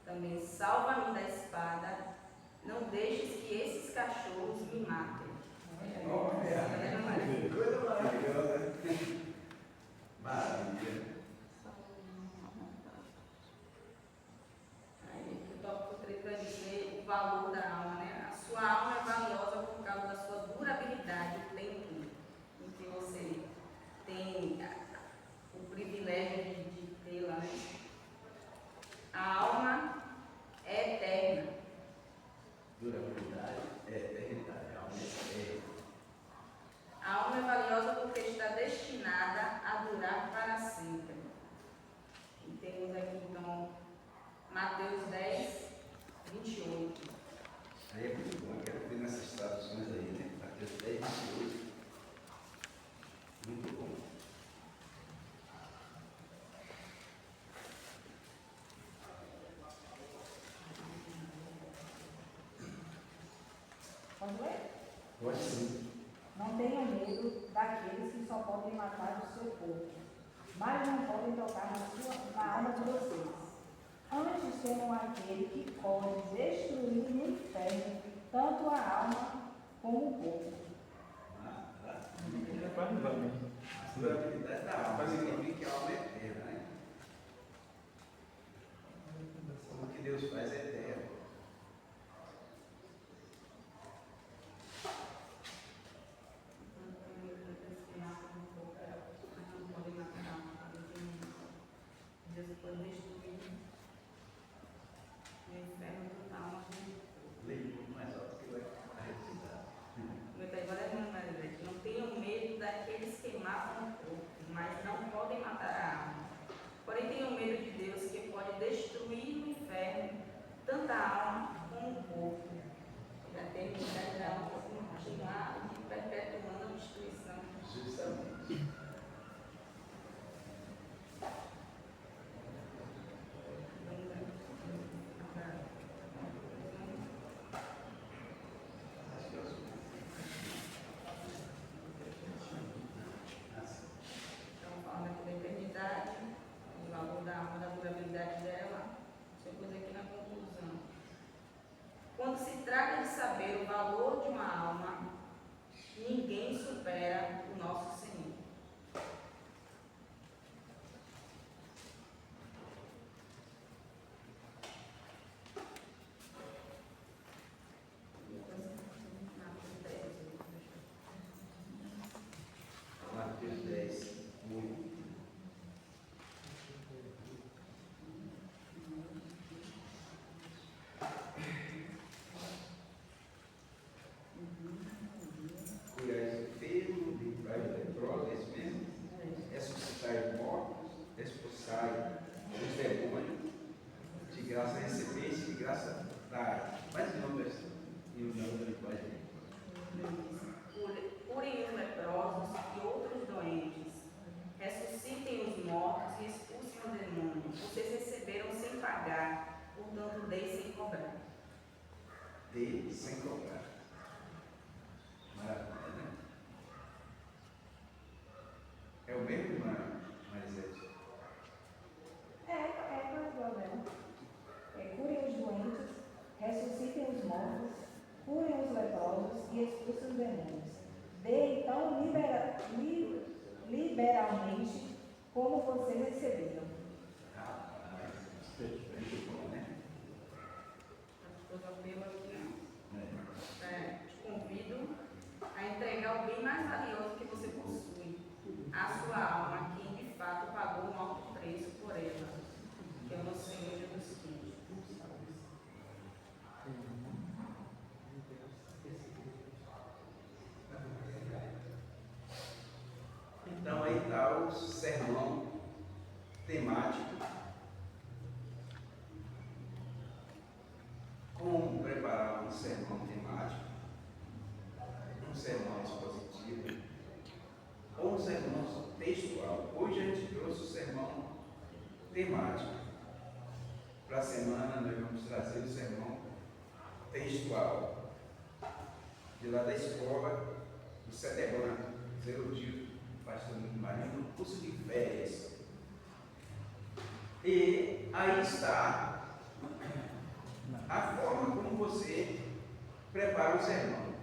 S3: também salva-me da espada, não deixes que esses cachorros me matem.
S1: Olha, coisa maravilhosa. Maravilha.
S3: Aí, o tópico 3 vai dizer o valor da alma, né? A sua alma é valiosa por causa da sua durabilidade, o tempo em que você tem o privilégio de tê-la, né? A alma é eterna.
S1: Durabilidade é eternidade. A alma é eterna.
S3: A alma é valiosa porque está destinada a durar para sempre. E temos aqui então Mateus 10:28.
S1: Aí é muito bom, eu quero ver nessas traduções aí, né? Mateus 10:28. Muito bom.
S6: Pode ler?
S1: Pode sim.
S6: Não tenha medo daqueles que só podem matar o seu corpo, mas não podem tocar na alma de vocês. Antes tenham aquele que pode destruir no inferno tanto a alma como o corpo.
S1: A durabilidade da alma significa que a alma é eterna, né? O que Deus faz é eterno.
S3: Deus pode destruir no inferno total.
S1: Leia um pouco mais alto que vai recitar.
S3: Agora é uma Marisete. Não tenham medo daqueles que matam o corpo, mas não podem matar a alma. Porém, tenham medo de Deus, que pode destruir no inferno tanto a alma como o corpo. E a eternidade da alma continuar e perpetuando a destruição.
S1: Justamente. recebeste de graça da mais de uma pessoa. E o nome da linguagem.
S7: Curem os leprosos e outros doentes, ressuscitem os mortos e expulsem o demônio. Vocês receberam sem pagar, portanto, deem sem cobrar.
S1: Dê sem cobrar. Maravilha, né? É o mesmo, irmã Marisete?
S6: É quase igual dela. Curem os doentes, ressuscitem os mortos, curem os leprosos e expulsem os demônios. Dê então liberalmente como vocês receberam.
S1: Muito bom, né?
S7: Te convido a entregar o bem mais valioso que você possui, a sua alma, quem de fato pagou um alto preço por ela, que é o nosso Senhor Jesus Cristo.
S1: Então aí está o sermão temático. Como preparar um sermão temático, um sermão expositivo, ou um sermão textual. Hoje a gente trouxe o sermão temático. Para a semana nós vamos trazer o sermão textual. De lá da escola, do Seteban, Zerudito, pastor Marinho, no curso de férias. E aí está a forma como você prepara o sermão.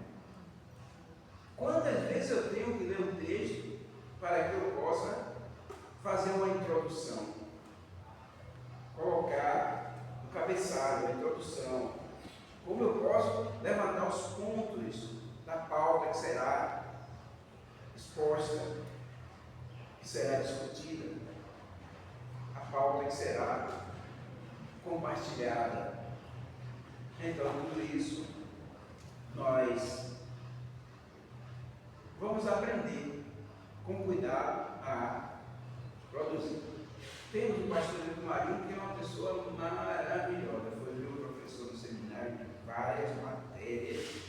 S1: Quantas vezes eu tenho que ler um texto para que eu possa fazer uma introdução? Colocar o cabeçalho, a introdução. Como eu posso levantar os pontos da pauta que será exposta, que será discutida, a pauta que será compartilhada. Então, tudo isso nós vamos aprender com cuidado a produzir. Temos o pastor Lito Marinho, que é uma pessoa maravilhosa, foi meu professor no seminário de várias matérias.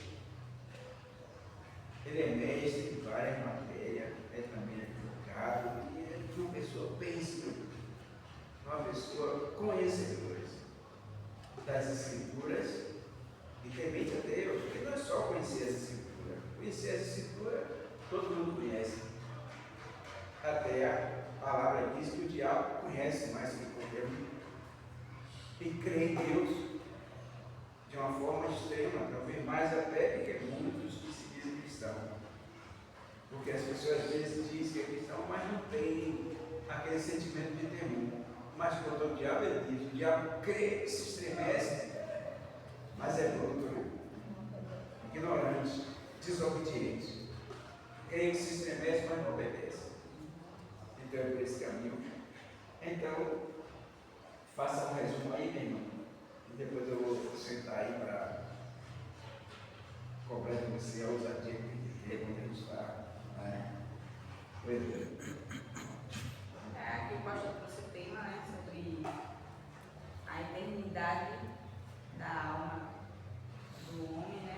S1: Ele é mestre de várias matérias, é também advogado, e é uma pessoa bem instruída, uma pessoa conhecedora das Escrituras e temente a Deus, porque não é só conhecer as Escrituras. Conhecer as Escrituras, todo mundo conhece. Até a palavra diz que o diabo conhece mais que qualquer um. E crê em Deus de uma forma extrema, talvez mais até do que muitos que se dizem cristãos. Porque as pessoas às vezes dizem que é cristão, mas não tem aquele sentimento de temor. Mas quando o diabo diz, o diabo crê, se estremece, mas é bruto, né? Ignorante, desobediente. Crê que se estremece, mas não obedece. Então é por esse caminho. Então, faça um resumo aí, meu irmão. E depois eu vou sentar aí para cobrar de você a ousadia que podemos estar. Pois é.
S7: Aqui o pastor trouxe o tema, né, sobre a eternidade da alma do homem, né?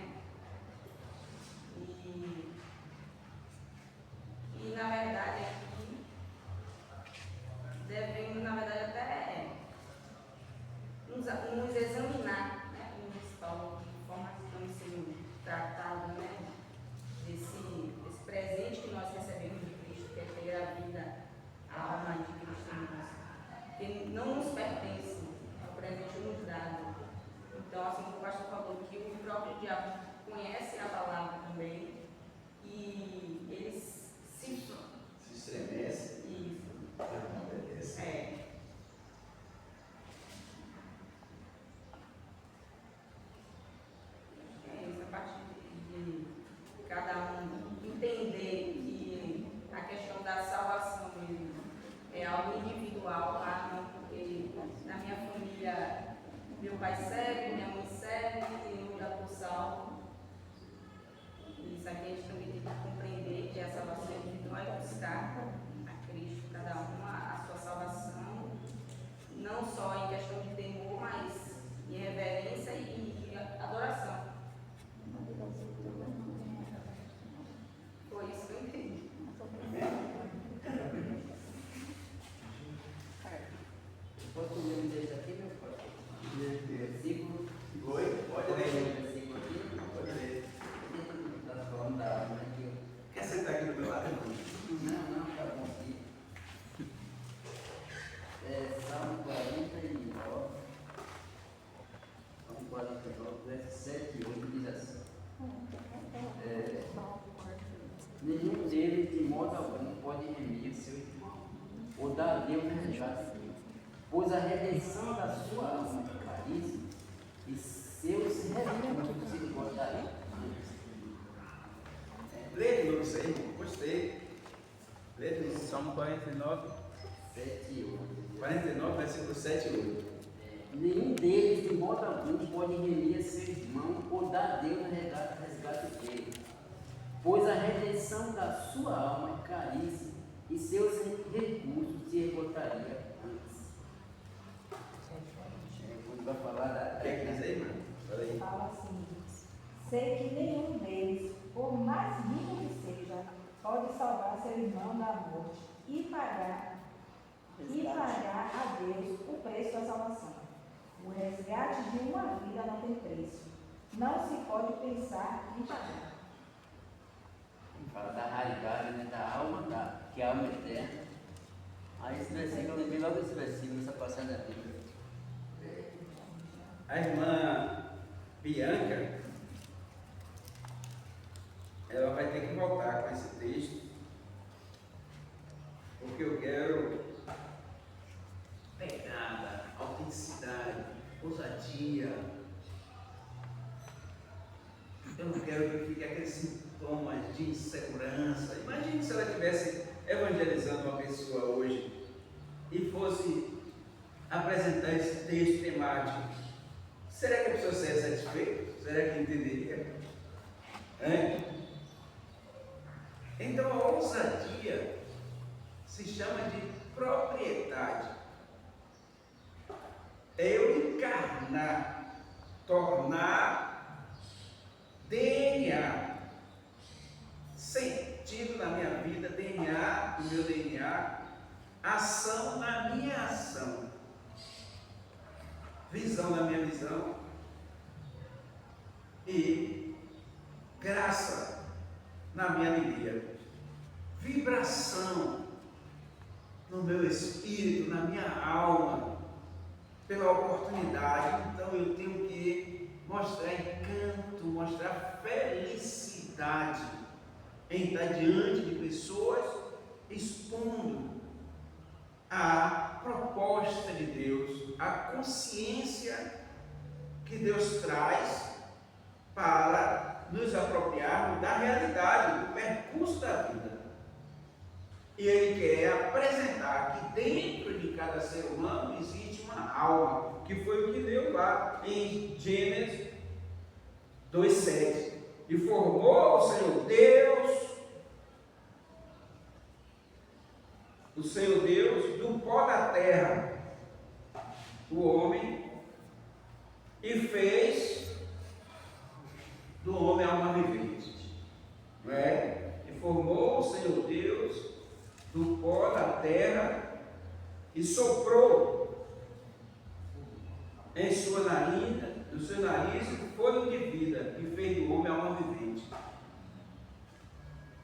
S7: E na verdade aqui devemos, na verdade, até nos examinar, né, como diz Paulo, de forma que estamos sendo tratados, né, desse presente que nós recebemos de Cristo, que é ter a vida, a alma de Cristo em nós, que não nos pertence, é o presente nos dado. Então, assim como o pastor falou, que o próprio diabo conhece a palavra também e ele se
S1: estremece.
S7: Isso.
S1: Não obedece.
S7: É isso, a partir de cada um entender que a questão da salvação mesmo é algo individual, tá? Não porque na minha família meu pai serve, minha mãe serve, eu ainda por salvo. Isso aqui a gente também tem que compreender que a salvação é individual e buscar a Cristo, cada uma a sua salvação, não só em questão de temor, mas
S4: Nenhum deles, de modo algum, pode remir seu irmão, ou dar a Deus resgate dele, pois a redenção da sua alma é caríssima, e seus recursos se esgotariam.
S1: Lê de novo isso aí, irmão. Gostei. Lê de novo. Salmo 49,
S4: 7 e 8.
S1: 49, versículo 7 e 8.
S4: Nenhum deles, de modo algum, pode remir seu irmão, ou dar a Deus resgate dele, pois a redenção da sua alma é caríssima, e seus recursos se esgotariam antes. Quando vai falar da...
S1: O que é que diz aí, irmão? Fala aí.
S6: Fala assim: sei que nenhum deles, por mais rico que seja, pode salvar seu irmão da morte e pagar a Deus o preço da salvação. O resgate de uma vida não tem preço. Não se pode pensar em pagar.
S4: Fala da raridade, né, da alma, que a alma é eterna. Aí esse versículo, eu lembrei logo esse versículo, essa passagem da Bíblia.
S1: A irmã Bianca, ela vai ter que voltar com esse texto, porque eu quero pegada, autenticidade, ousadia. Eu não quero que fique aqueles sintomas de insegurança. Imagine se ela estivesse evangelizando uma pessoa hoje e fosse apresentar esse texto temático. Será que a pessoa seria satisfeita? Será que entenderia? Então a ousadia se chama de propriedade. É eu encarnar, tornar DNA, sentido na minha vida, DNA, no meu DNA, ação na minha ação, visão na minha visão e graça na minha alegria, vibração no meu espírito, na minha alma, pela oportunidade. Então eu tenho que mostrar encanto, mostrar felicidade em estar diante de pessoas expondo a proposta de Deus, a consciência que Deus traz para nos apropriarmos da realidade, do percurso da vida. E Ele quer apresentar que dentro de cada ser humano existe uma alma, que foi o que deu lá em Gênesis 2:7. E formou o Senhor Deus, do pó da terra, o homem, e fez do homem alma vivente. Não é? E formou o Senhor Deus do pó da terra e soprou em sua narina, no seu nariz, o fôlego de vida, e fez do homem alma vivente.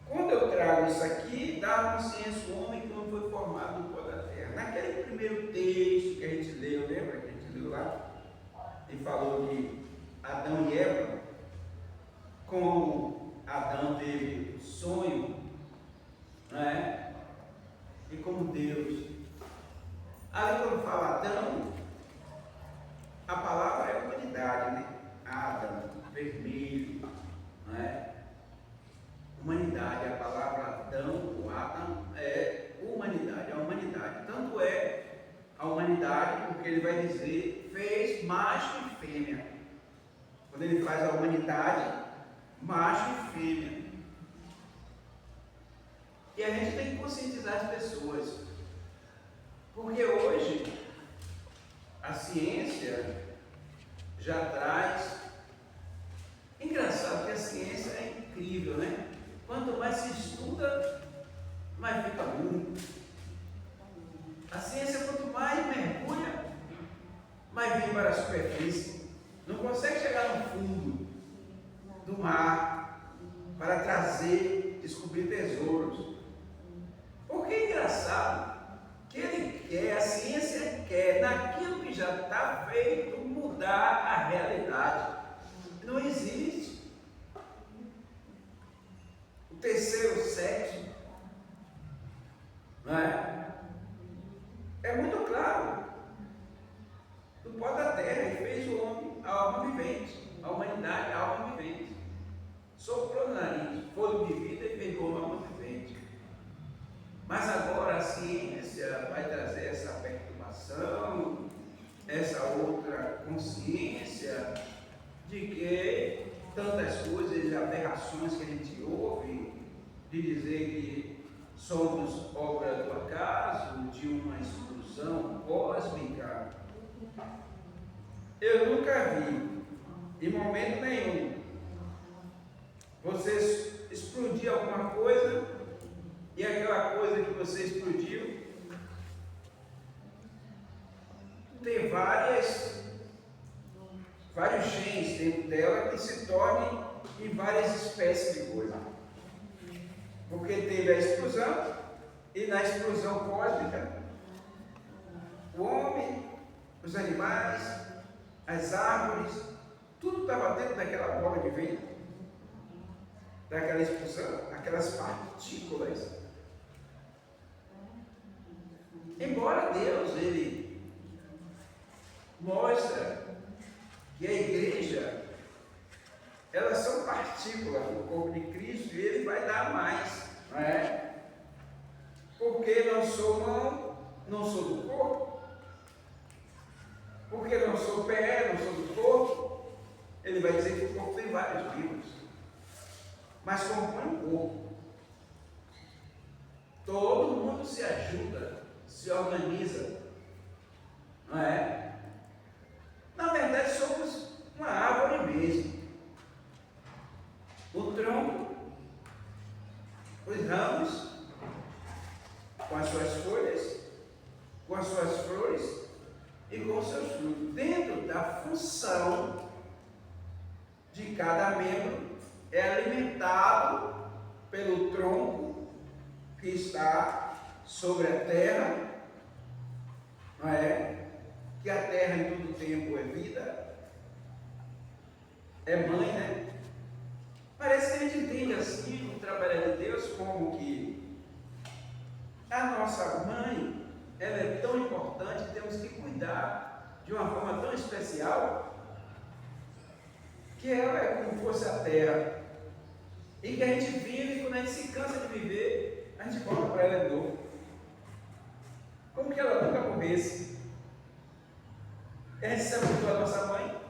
S1: Quando eu trago isso aqui, dá a consciência do homem como foi formado do pó da terra. Naquele primeiro texto que a gente leu, lembra que a gente leu lá? Ele falou de Adão e Eva, como Adão teve sonho, não é? E como Deus. Ali quando fala Adão, a palavra é humanidade, né? Adão, vermelho, não é? Humanidade, a palavra Adão, o Adam, é humanidade, a humanidade. Tanto é a humanidade, porque ele vai dizer, fez macho e fêmea. Quando ele faz a humanidade, macho e fêmea. E a gente tem que conscientizar as pessoas, porque hoje a ciência já traz. Engraçado que a ciência é incrível, né? Quanto mais se estuda, mais fica burro. A ciência, quanto mais mergulha, mais vem para a superfície. Não consegue chegar no fundo do mar para trazer, descobrir tesouros. Porque é engraçado que ele quer, a ciência quer, naquilo que já está feito, mudar a realidade. Não existe. O terceiro nariz, fôlego de vida e perdoa a alma vivente. Mas agora a ciência vai trazer essa perturbação, essa outra consciência de que tantas coisas, aberrações que a gente ouve, de dizer que somos obra do acaso, de uma explosão cósmica. Eu nunca vi, em momento nenhum, você explodir alguma coisa e aquela coisa que você explodiu tem vários genes dentro dela que se tornem em várias espécies de coisa. Porque teve a explosão, e na explosão cósmica, o homem, os animais, as árvores, tudo estava dentro daquela bola de vento, daquela explosão, aquelas partículas. Embora Deus, Ele mostra que a igreja, elas são partículas do corpo de Cristo, e Ele vai dar mais, não é? Porque não sou mão, não sou do corpo, porque não sou pé, não sou do corpo. Ele vai dizer que o corpo tem vários membros, mas compõe um corpo. Todo mundo se ajuda, se organiza, não é? Na verdade, somos uma árvore mesmo. O tronco, os ramos, com as suas folhas, com as suas flores e com os seus frutos. Dentro da função de cada membro, é alimentado pelo tronco que está sobre a terra, não é? Que a terra em todo tempo é vida, é mãe, né? Parece que a gente entende assim o trabalho de Deus como que a nossa mãe, ela é tão importante, temos que cuidar de uma forma tão especial, que ela é como fosse a terra, e que a gente vive, e quando a gente se cansa de viver, a gente volta para ela de novo, como que ela nunca morresse. A gente se habituou à nossa mãe,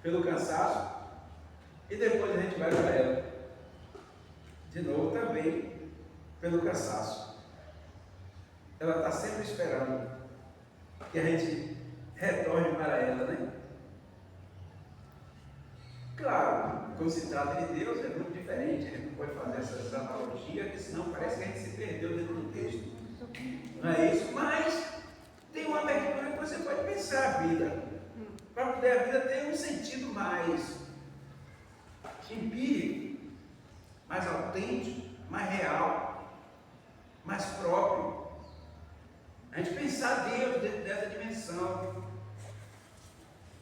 S1: pelo cansaço, e depois a gente vai para ela, de novo também, pelo cansaço. Ela está sempre esperando que a gente retorne para ela, né? Claro, quando se trata de Deus é muito diferente, a gente não pode fazer essas analogias, porque senão parece que a gente se perdeu dentro do texto. Não é isso? Mas tem uma abertura que você pode pensar a vida, para poder a vida ter um sentido mais empírico, mais autêntico, mais real, mais próprio. A gente pensar Deus dentro dessa dimensão,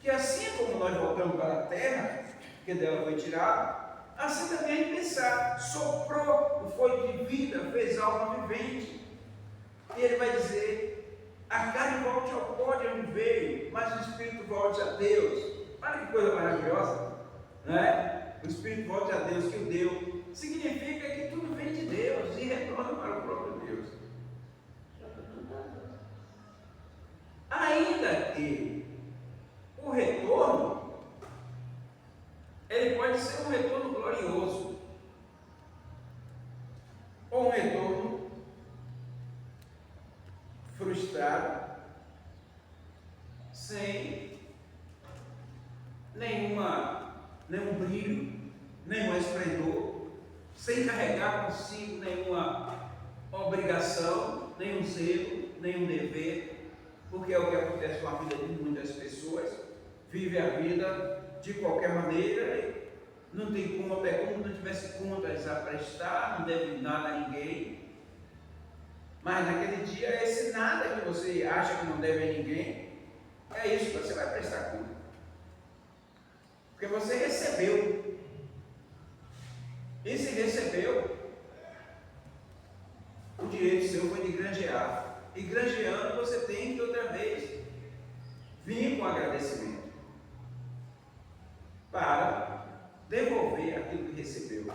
S1: que assim como nós voltamos para a terra, que dela foi tirado, assim também a gente pensar, soprou o fôlego de vida, fez alma vivente, e ele vai dizer, a carne volte ao pó de onde veio, mas o Espírito volte a Deus. Olha que coisa maravilhosa, não é? O Espírito volte a Deus, que o deu, significa que tudo vem de Deus e retorna para o próprio Deus. Ainda que o retorno, ele pode ser um retorno glorioso, ou um retorno frustrado, sem nenhum brilho, nenhum esplendor, sem carregar consigo nenhuma obrigação, nenhum zelo, nenhum dever, porque é o que acontece com a vida de muitas pessoas. Vive a vida de qualquer maneira, não tem conta, é como se não tivesse contas a prestar, não deve nada a ninguém. Mas naquele dia, esse nada que você acha que não deve a ninguém, é isso que você vai prestar conta. Porque você recebeu. E se recebeu, o direito seu foi de granjear. E granjeando você tem que outra vez vir com agradecimento para devolver aquilo que recebeu.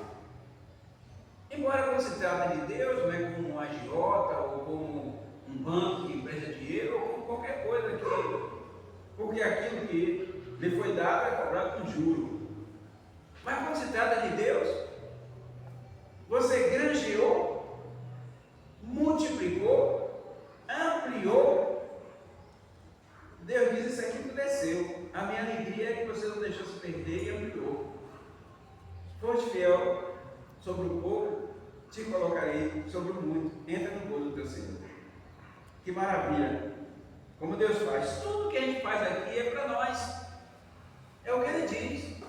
S1: Embora quando se trata de Deus, não é como um agiota ou como um banco que empresta dinheiro ou como qualquer coisa porque aquilo que lhe foi dado é cobrado com juro. Mas quando se trata de Deus, você granjeou, multiplicou, ampliou. Deus diz: isso aqui tudo é seu. A minha alegria é que você não deixou se perder e ampliou. Foste fiel sobre o pouco, te colocarei sobre o muito. Entra no gozo do teu Senhor. Que maravilha! Como Deus faz. Tudo que a gente faz aqui é para nós. É o que Ele diz.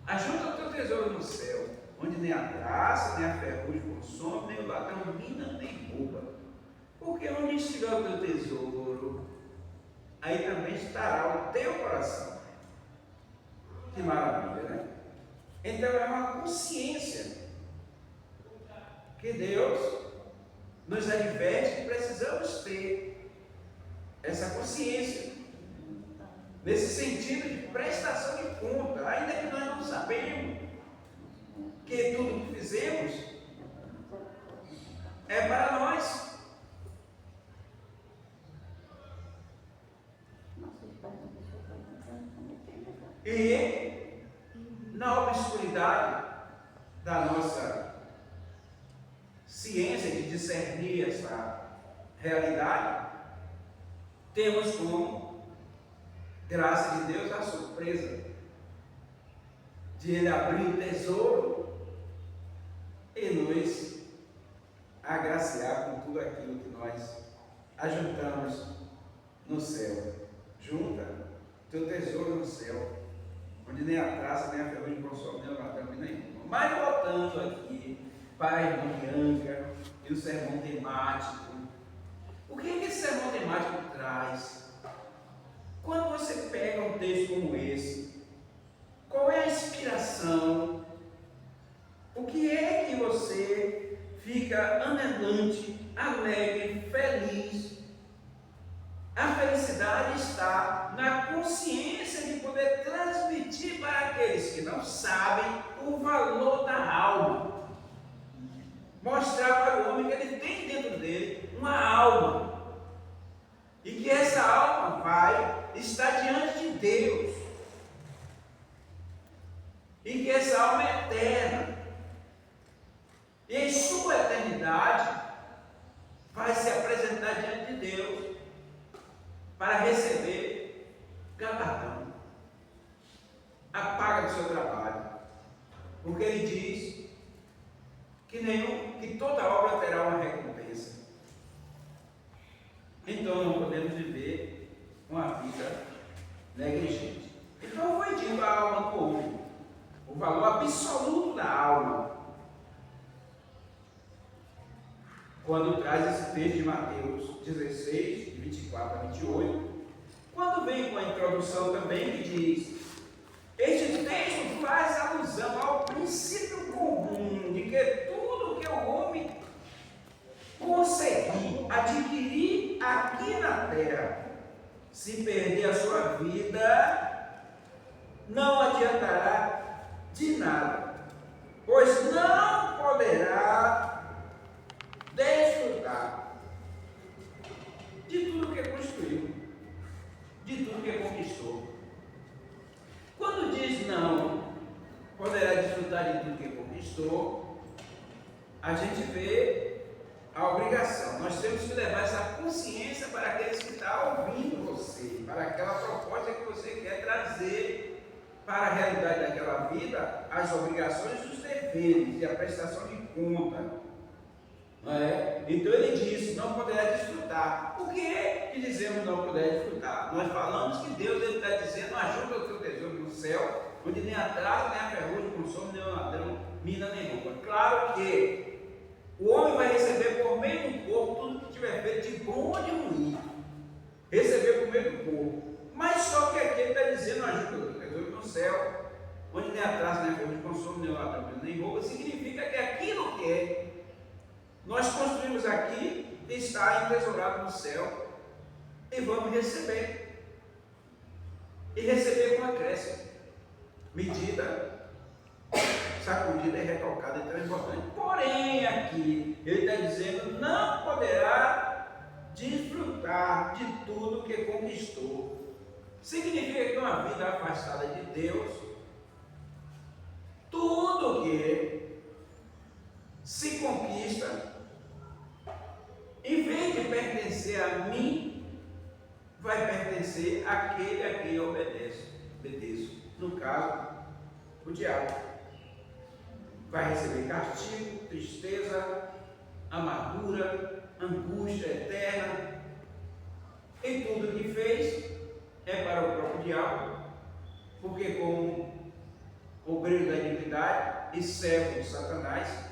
S1: Ajunta o teu tesouro no céu, onde nem a traça, nem a ferrugem consome, nem o ladrão mina, nem rouba. Porque onde estiver o teu tesouro, aí também estará o teu coração. Que maravilha, né? Então é uma consciência que Deus nos adverte que precisamos ter essa consciência, nesse sentido de prestação de conta, ainda que nós não sabemos que tudo que fizemos é para nós. E na obscuridade da nossa ciência de discernir essa realidade, temos como graça de Deus a surpresa de Ele abrir o tesouro e nos agraciar com tudo aquilo que nós ajuntamos no céu. Junta teu tesouro no céu, onde nem a traça, nem a ferrugem consome, nem o ladrão, nem nenhuma. Mas voltando aqui para a irmã Bianca e o sermão temático. O que é que esse sermão temático traz? Quando você pega um texto como esse, qual é a inspiração? O que é que você fica anelante, alegre, feliz? A felicidade está na consciência de poder transmitir para aqueles que não sabem o valor da alma. Mostrar para o homem que ele tem dentro dele uma alma. E que essa alma vai estar diante de Deus. E que essa alma é eterna. E em sua eternidade vai se apresentar diante de Deus para receber galardão, a paga do seu trabalho. Porque Ele diz que toda obra terá uma recompensa. Então não podemos viver uma vida negligente. Então foi dito a alma do homem, o valor absoluto da alma. Quando traz esse texto de Mateus 16, de 24 a 28, quando vem com a introdução também que diz, este texto faz alusão ao princípio comum de que tudo que o homem conseguir adquirir aqui na terra, se perder a sua vida, não adiantará de nada, pois não poderá desfrutar de tudo que construiu, de tudo que conquistou. Quando diz não poderá desfrutar de tudo que conquistou, a gente vê a obrigação. Nós temos que levar essa consciência para aqueles que estão ouvindo você, para aquela proposta que você quer trazer para a realidade daquela vida, as obrigações e os deveres e a prestação de conta. Não é? Então ele disse, não poderá desfrutar. O que é que dizemos não poderá desfrutar? Nós falamos que Deus está dizendo, ajuda o teu tesouro no céu, onde nem a traça, nem a ferrugem consome, nem o ladrão mina nem rouba. Claro que o homem vai receber por meio do corpo tudo que tiver feito de bom ou de ruim. Receber por meio do corpo. Mas só que aqui ele está dizendo, ajuda o teu tesouro no céu, onde nem a traça, nem a ferrugem consome, nem o ladrão mina nem rouba, significa que aquilo que nós construímos aqui está entesourado no céu e vamos receber. E receber com acréscimo. Medida sacudida e recalcada e transbordante. Porém, aqui, ele está dizendo, não poderá desfrutar de tudo que conquistou. Significa que uma vida afastada de Deus, tudo que se conquista, em vez de pertencer a mim, vai pertencer àquele a quem eu obedeço. No caso, o diabo. Vai receber castigo, tristeza, amargura, angústia eterna. E tudo que fez é para o próprio diabo, porque como obreiro da iniquidade e servo de Satanás,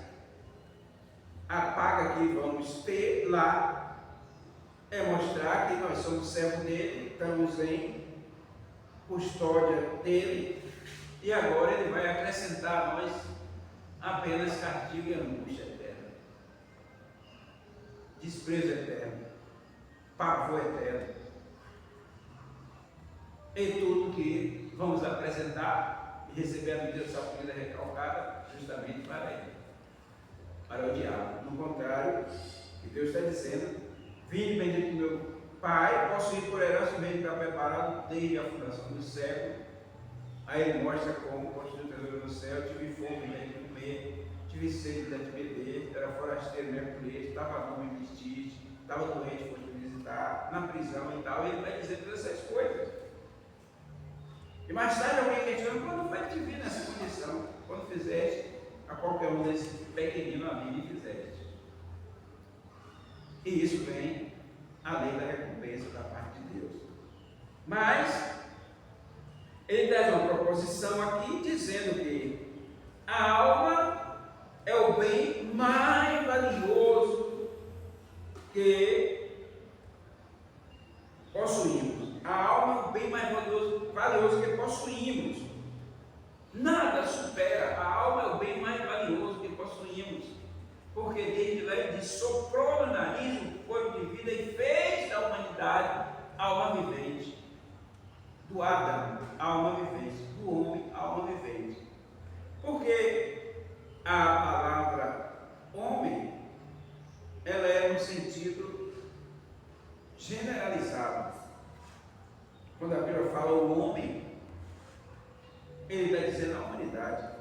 S1: a paga que vamos ter lá é mostrar que nós somos servos dele, estamos em custódia dele, e agora ele vai acrescentar a nós apenas castigo e angústia eterna, desprezo eterno, pavor eterno, e tudo que vamos apresentar e receber a medida de sacudida recalcada justamente para ele, para o diabo. No contrário, que Deus está dizendo: vinde bendito meu Pai, possuir por herança o reino que está preparado desde a fundação do século. Aí ele mostra como construiu o tesouro no céu: tive fome, né, de comer, tive sede, né, de beber, era forasteiro, né, por isso, estava nu, me vestiste, estava doente, foste me visitar, na prisão e tal. E ele vai dizer todas essas coisas. E mais tarde alguém questiona: quando foi que te vi nessa condição? Quando fizeste a qualquer um desse pequenino a mim e fizeste. E isso vem a lei da recompensa da parte de Deus. Mas ele traz uma proposição aqui dizendo que a alma é o bem mais valioso que possuímos. A alma é o bem mais valioso que possuímos. Nada supera. A alma é o bem mais valioso que possuímos. Porque desde lá ele diz: soprou no nariz o corpo de vida e fez da humanidade alma vivente. Do Adão, alma vivente. Do homem, alma vivente. Porque a palavra homem, ela é no sentido generalizado. Quando a Bíblia fala o homem, ele está dizendo a humanidade.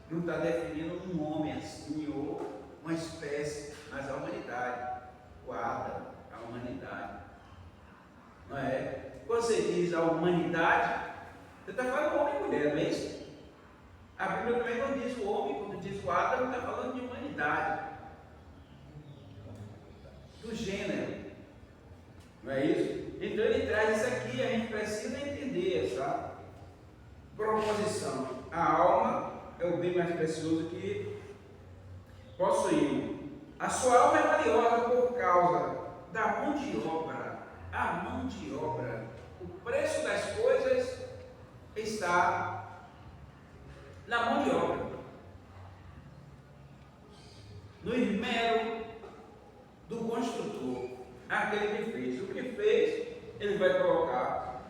S1: Não está definindo um homem assim ou uma espécie, mas a humanidade. O Adão, a humanidade. Não é? Quando você diz a humanidade, você está falando homem e mulher, não é isso? A Bíblia também, quando diz o homem, quando diz o Adão, está falando de humanidade, do gênero, não é isso? Então ele traz isso aqui, a gente precisa entender essa proposição. A alma é o bem mais precioso que possuímos. A sua alma é valiosa por causa da mão de obra. A mão de obra, o preço das coisas está na mão de obra, no esmero do construtor, aquele que fez. O que fez, ele vai colocar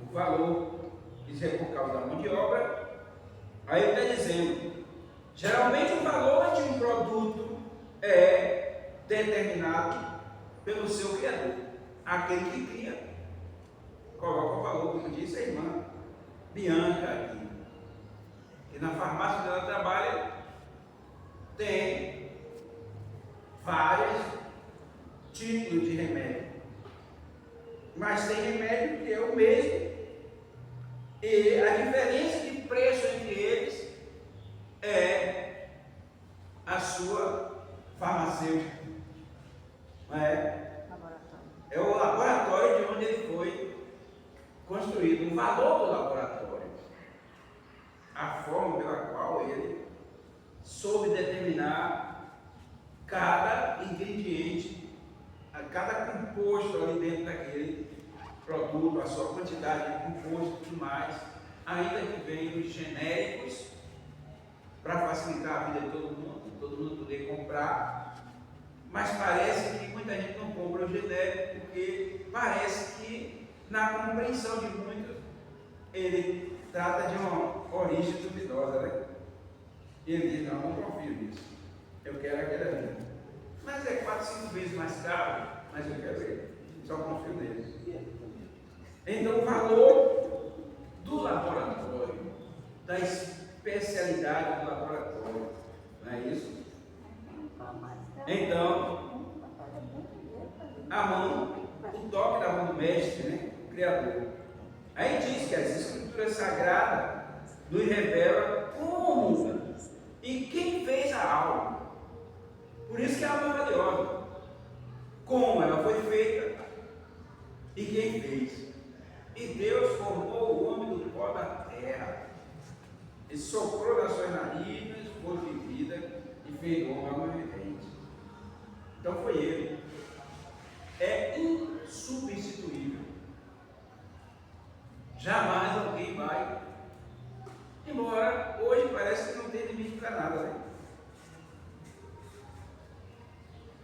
S1: o valor, isso é por causa da mão de obra. Aí ele está dizendo: geralmente o valor de um produto é determinado pelo seu criador, aquele que cria, coloca o valor, como disse a irmã Bianca aqui, que na farmácia que ela trabalha tem vários tipos de remédio, mas tem remédio que é o mesmo, e a diferença de preço entre eles é a sua farmacêutica, não é? É o laboratório de onde ele foi construído, o valor do laboratório, a forma pela qual ele soube determinar cada ingrediente, cada composto ali dentro daquele produto, a sua quantidade de composto e tudo mais, ainda que venham os genéricos para facilitar a vida de todo mundo poder comprar. Mas parece que muita gente não compra o genérico, porque parece que, na compreensão de muitos, ele trata de uma origem duvidosa, né? E ele diz, não confio nisso. Eu quero aquele ali. Mas é 4, 5 vezes mais caro, mas eu quero ele. Só confio nele. Então o valor do laboratório, da especialidade do laboratório, não é isso? Então, a mão, o toque da mão do mestre, né? O Criador. Aí diz que as escrituras sagradas nos revelam como e quem fez a alma. Por isso que a alma é valiosa. Como ela foi feita e quem fez. E Deus formou o homem do pó da terra. E soprou nas suas narinas, pôs de vida e fez o homem alma vivente. Então foi ele. É insubstituível. Jamais alguém vai. Embora hoje parece que não tem limite para nada, né?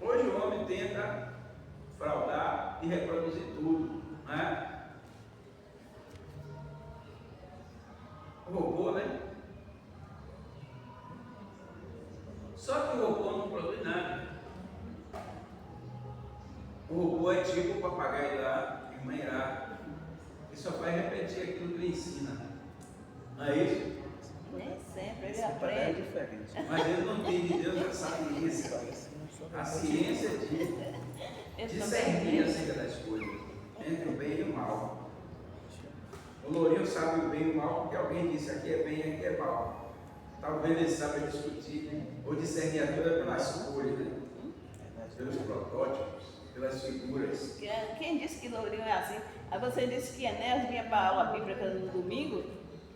S1: Hoje o homem tenta fraudar e reproduzir tudo, né? O robô, né? Só que o robô não produz nada. O robô é tipo o papagaio lá, irmã Irá, que só vai repetir aquilo que ele ensina. Não é isso?
S2: Nem sempre, ele aprende.
S1: Mas ele não tem de Deus a ciência. A ciência de discernir acerca das coisas, entre o bem e o mal. O Lourinho sabe o bem e o mal porque alguém disse aqui é bem e aqui é mal. Talvez ele saiba discutir, né? Ou discernir a vida pelas cores, né? Pelos protótipos, pelas figuras.
S2: Quem disse que Lourinho é assim? Aí você disse que Enéas vinha para a aula bíblica no domingo.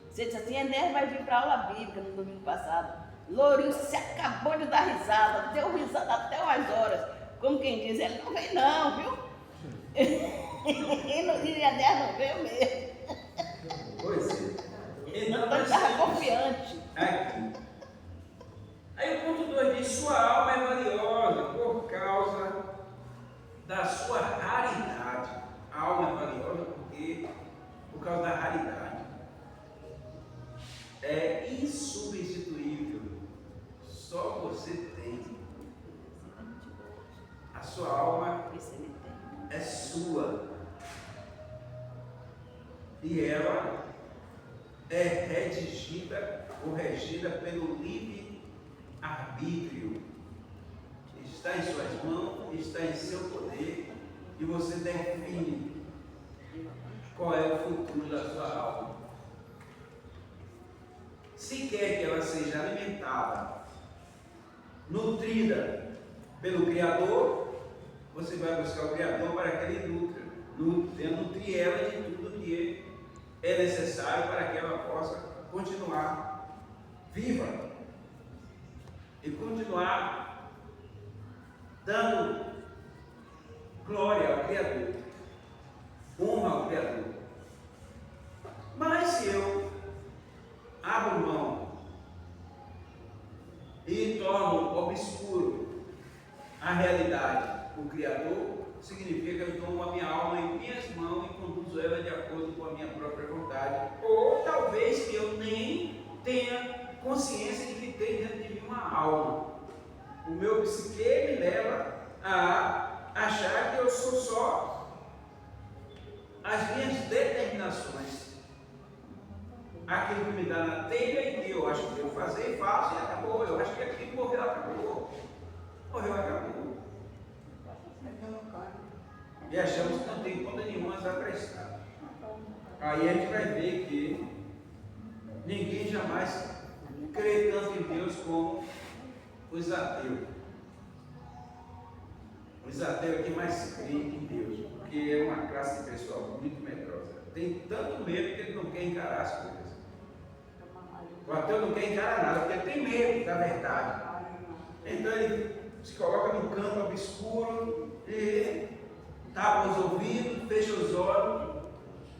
S2: Você disse assim, Enéas vai vir para a aula bíblica no domingo passado. Lourinho se acabou de dar risada, deu risada até umas horas. Como quem diz, ele não veio não, viu? E Enéas não veio mesmo.
S1: Pois é.
S2: Então ele estava confiante.
S1: Aqui. Aí o ponto 2 diz, sua alma é valiosa por causa da sua raridade. A alma é valiosa por causa da raridade. É insubstituível. Só você tem. A sua alma é sua. E ela é redigida ou regida pelo livre-arbítrio. Está em suas mãos, está em seu poder, e você define qual é o futuro da sua alma. Se quer que ela seja alimentada, nutrida pelo Criador, você vai buscar o Criador para que ele nutrir ela de tudo que é necessário para que ela possa continuar viva e continuar dando glória ao Criador, honra ao Criador. Mas se eu abro mão e torno obscuro a realidade, o Criador, significa que eu tomo a minha alma em minhas mãos e conduzo ela de acordo com a minha própria vontade. Ou talvez que eu nem tenha consciência de que tem dentro de mim uma alma. O meu psique me leva a achar que eu sou só as minhas determinações. Aquilo que me dá na telha e que eu acho que devo fazer e faço e acabou. Eu acho que aquilo morreu, acabou. Morreu, acabou. E achamos que não tem conta nenhuma a prestar. Aí a gente vai ver que ninguém jamais crê tanto em Deus como os ateus. Os ateus é que mais creem em Deus, porque é uma classe de pessoal muito medrosa. Tem tanto medo que ele não quer encarar as coisas. O ateu não quer encarar nada, porque ele tem medo da verdade. Então ele se coloca num canto obscuro e tapa os ouvidos, fecha os olhos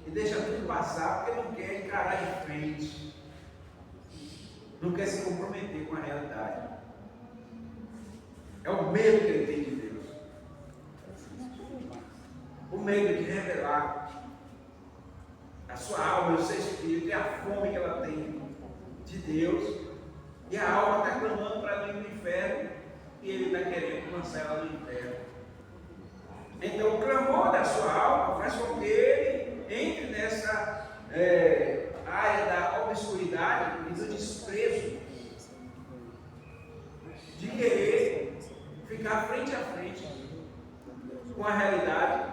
S1: e deixa tudo passar, porque não quer encarar de frente. Não quer se comprometer com a realidade. É o medo que ele tem de Deus. O medo de revelar a sua alma, o seu espírito e a fome que ela tem de Deus E a alma está clamando para não ir para o inferno e ele está querendo lançar ela no inferno. Então o clamor da sua alma faz com que ele entre nessa área da obscuridade e do desprezo, de querer ficar frente a frente com a realidade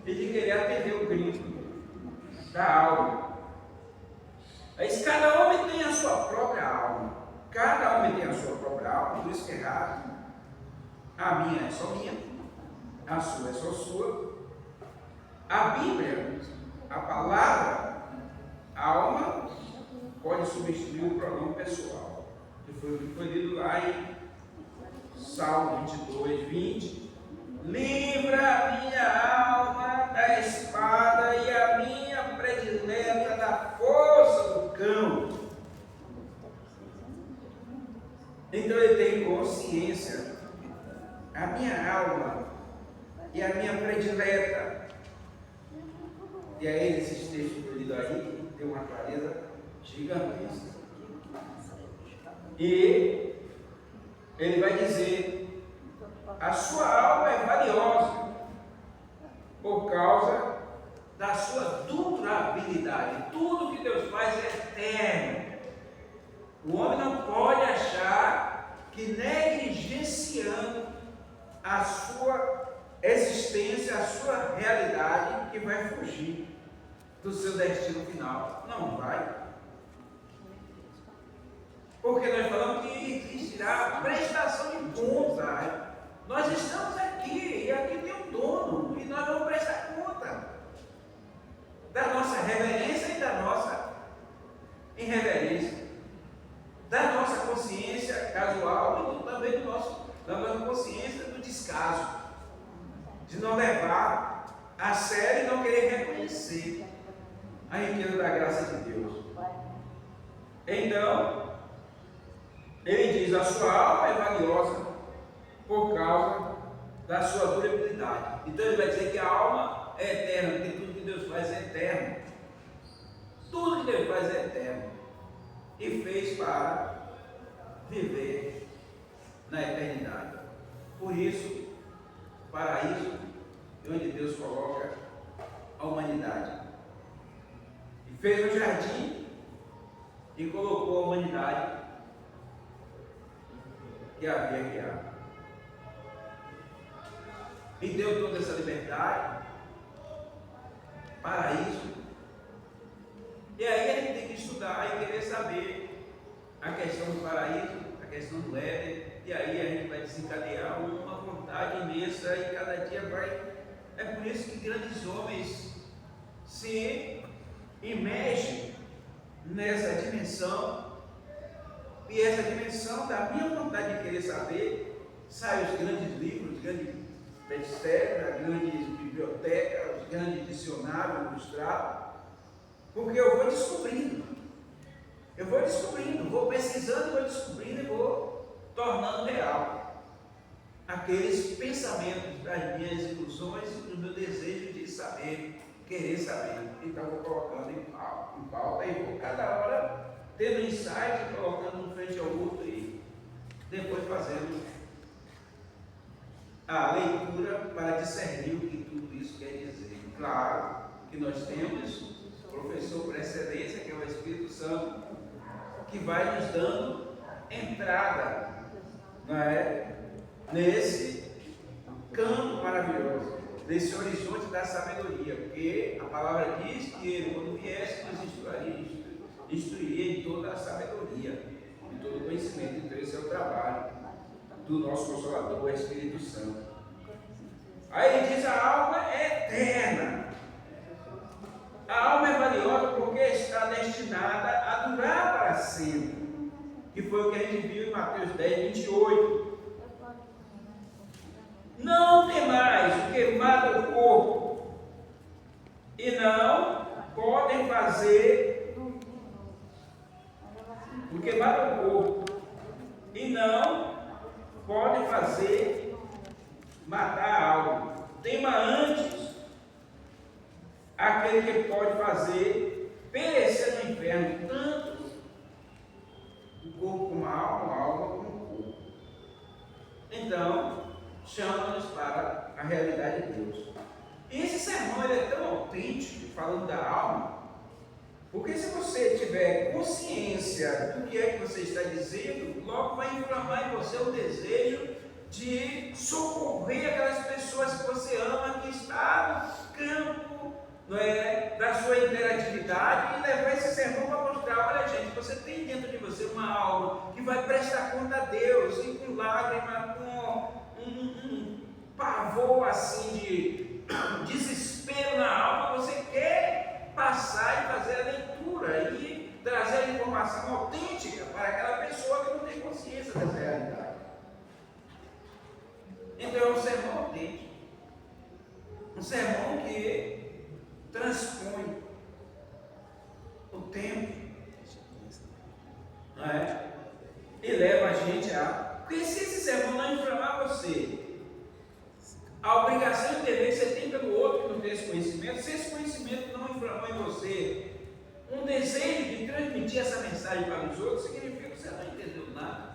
S1: e de querer atender o grito da alma. Mas cada homem tem a sua própria alma. Cada homem tem a sua própria alma, por isso que é errado. A minha é só minha, a sua é só sua. A Bíblia, a palavra, a alma, pode substituir o pronome pessoal, que foi o que foi lido lá em Salmo 22, 20. Livra a minha alma da espada e a minha predileta da força do cão. Então ele tem consciência. A minha alma e a minha predileta. E aí, nesses textos que eu li aí, tem uma clareza gigantesca. E ele vai dizer: a sua alma é valiosa por causa da sua durabilidade. Tudo que Deus faz é eterno. O homem não pode achar que negligenciando a sua existência, a sua realidade, que vai fugir do seu destino final. Não vai. Porque nós falamos que existirá prestação de conta. Nós estamos aqui, e aqui tem um dono, e nós vamos prestar conta da nossa reverência e da nossa irreverência, da nossa consciência casual e também da nossa consciência do descaso, de não levar a sério e não querer reconhecer a riqueza da graça de Deus. Então, ele diz: a sua alma é valiosa por causa da sua durabilidade. Então ele vai dizer que a alma é eterna, porque tudo que Deus faz é eterno. Tudo que Deus faz é eterno. E fez para viver na eternidade. Por isso, paraíso é onde Deus coloca a humanidade. E fez um jardim e colocou a humanidade que havia criado. E deu toda essa liberdade, paraíso. E aí a gente tem que estudar e querer saber a questão do paraíso, a questão do Éden, e aí a gente vai desencadear uma vontade imensa e cada dia vai. É por isso que grandes homens se imergem nessa dimensão, e essa dimensão da minha vontade de querer saber, saem os grandes livros, os grandes best-sellers, as grandes bibliotecas, os grandes dicionários ilustrados, porque eu vou descobrindo, vou pesquisando, vou descobrindo e vou tornando real aqueles pensamentos das minhas ilusões e do meu desejo de saber, querer saber. Então vou colocando em pauta e vou cada hora tendo insight, colocando um frente ao outro e depois fazendo a leitura para discernir o que tudo isso quer dizer. Claro que nós temos professor por excelência, que é o Espírito Santo, que vai nos dando entrada, não é? Nesse campo maravilhoso, nesse horizonte da sabedoria, porque a palavra diz que ele, quando viesse, nos instruiria em toda a sabedoria, em todo o conhecimento. Então esse é o trabalho do nosso Consolador, o Espírito Santo. Aí ele diz: a alma é eterna. A alma é valiosa porque está destinada a durar para sempre, que foi o que a gente viu em Mateus 10, 28. Não tem mais o que mata o corpo, e não podem fazer o que mata o corpo, e não podem fazer matar a alma. Tema antes aquele que pode fazer perecer no inferno, tanto consciência do que é que você está dizendo, logo vai inflamar em você o desejo de socorrer aquelas pessoas que você ama, que está no campo, não é, da sua interatividade, e levar esse sermão para mostrar: olha, gente, você tem dentro de você uma alma que vai prestar conta a Deus, e com lágrima, com um pavor assim de desespero na alma, você quer passar e fazer a leitura e trazer a informação autêntica para aquela pessoa que não tem consciência dessa realidade. Então é um sermão autêntico, um sermão que transpõe o tempo, não é? E leva a gente a... Porque se esse sermão não inflamar você, a obrigação de dever que você tem pelo outro que não tem esse conhecimento, se esse conhecimento não inflamou em você um desejo de transmitir essa mensagem para os outros, significa que você não entendeu nada.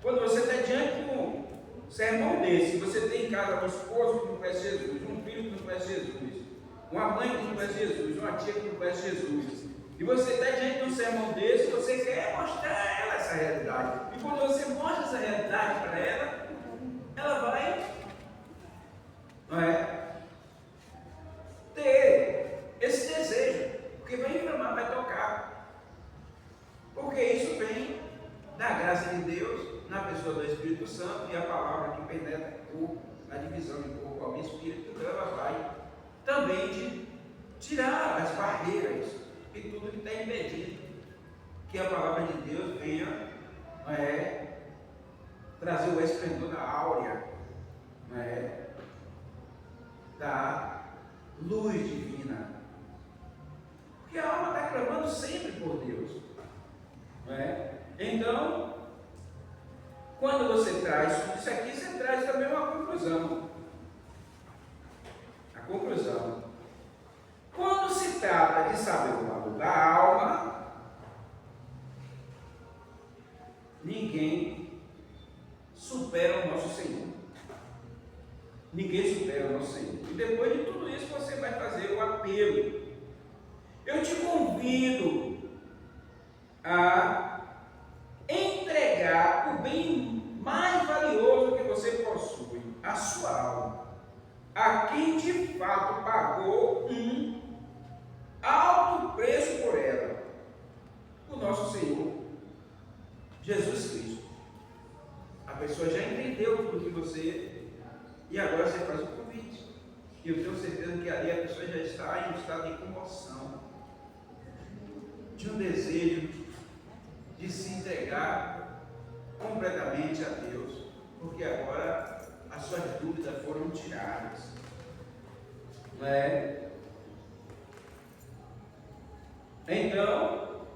S1: Quando você está diante de um sermão desse, você tem em casa um esposo que não conhece Jesus, um filho que não conhece Jesus, uma mãe que não conhece Jesus, uma tia que não conhece Jesus, e você está diante de um sermão desse, você quer mostrar a ela essa realidade, e quando você mostra essa realidade para ela, ela vai, não é, ter esse desejo, porque vai inflamar, vai tocar, porque isso vem da graça de Deus, na pessoa do Espírito Santo, e a palavra que penetra o corpo, na divisão de corpo, alma e espírito, então ela vai também de tirar as barreiras e tudo que está impedindo que a palavra de Deus venha, não é, trazer o esplendor da áurea, não é, da luz divina. Porque a alma está clamando sempre por Deus, não é? Então, quando você traz isso aqui, você traz também uma conclusão. A conclusão. Quando se trata de saber o valor da alma, ninguém supera o nosso Senhor. Ninguém supera o nosso Senhor. E depois de tudo isso, você vai fazer o apelo. Eu te convido a entregar o bem mais valioso que você possui, a sua alma, a quem de fato pagou um alto preço por ela, o nosso Senhor Jesus Cristo. A pessoa já entendeu tudo que você, e agora você faz o convite, e eu tenho certeza que ali a pessoa já está em um estado de comoção, de um desejo de se entregar completamente a Deus, porque agora as suas dúvidas foram tiradas, não é? Então,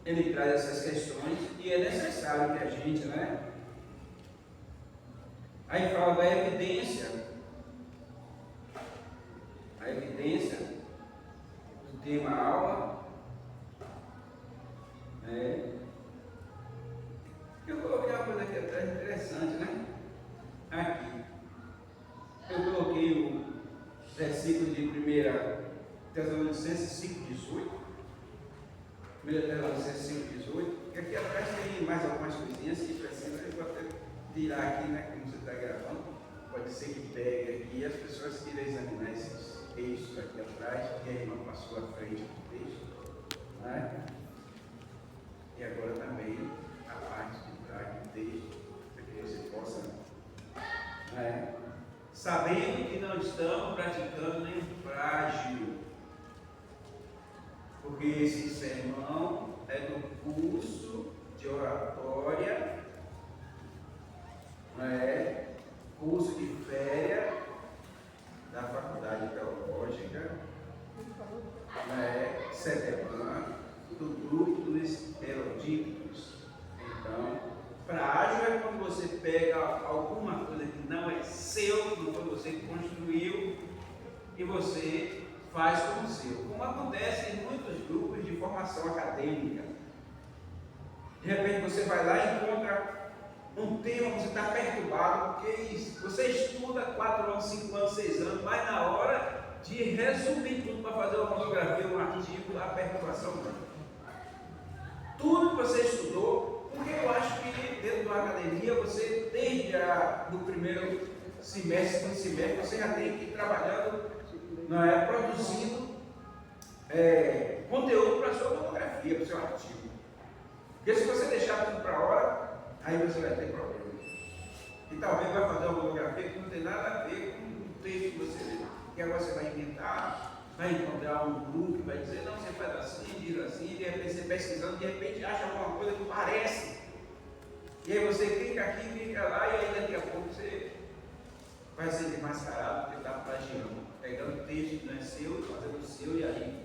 S1: ele traz essas questões e é necessário que a gente, né? Aí fala da evidência, a evidência do tema alma, né? Eu coloquei uma coisa aqui atrás interessante, né? Aqui. Eu coloquei o versículo de 1 Tessalonicenses 5,18. 1 Tessalonicenses 5,18. E aqui atrás tem mais algumas coisinhas que precisa, eu vou até tirar aqui, né? Como você está gravando. Pode ser que pegue aqui e as pessoas queiram examinar esses textos aqui atrás, que a irmã passou à frente do texto. Né? E agora também a parte de trás do texto, para que você possa, né, sabendo que não estamos praticando nenhum plágio, porque esse sermão é do curso de oratória, né, curso de férias da Faculdade Teológica, né, CETEBAN, do grupo dos eruditos. Então, frágil é quando você pega alguma coisa que não é seu, que não foi você que construiu, e você faz como seu. Como acontece em muitos grupos de formação acadêmica. De repente você vai lá e encontra um tema, você está perturbado, porque você estuda 4 anos, 5 anos, 6 anos, mas na hora de resumir tudo para fazer uma monografia, um artigo, a perturbação não. primeiro semestre, segundo semestre, você já tem que ir trabalhando, não é, produzindo conteúdo para a sua monografia, para o seu artigo. Porque se você deixar tudo para a hora, aí você vai ter problema. E talvez vai fazer uma monografia que não tem nada a ver com o texto que você lê. E agora você vai inventar, vai encontrar um grupo que vai dizer, não, você faz assim, diz assim, de repente você pesquisando, de repente acha alguma coisa que parece. E aí você clica aqui, clica lá, e aí daqui a pouco você vai ser desmascarado porque está plagiando, pegando texto que não é seu, fazendo o seu, e aí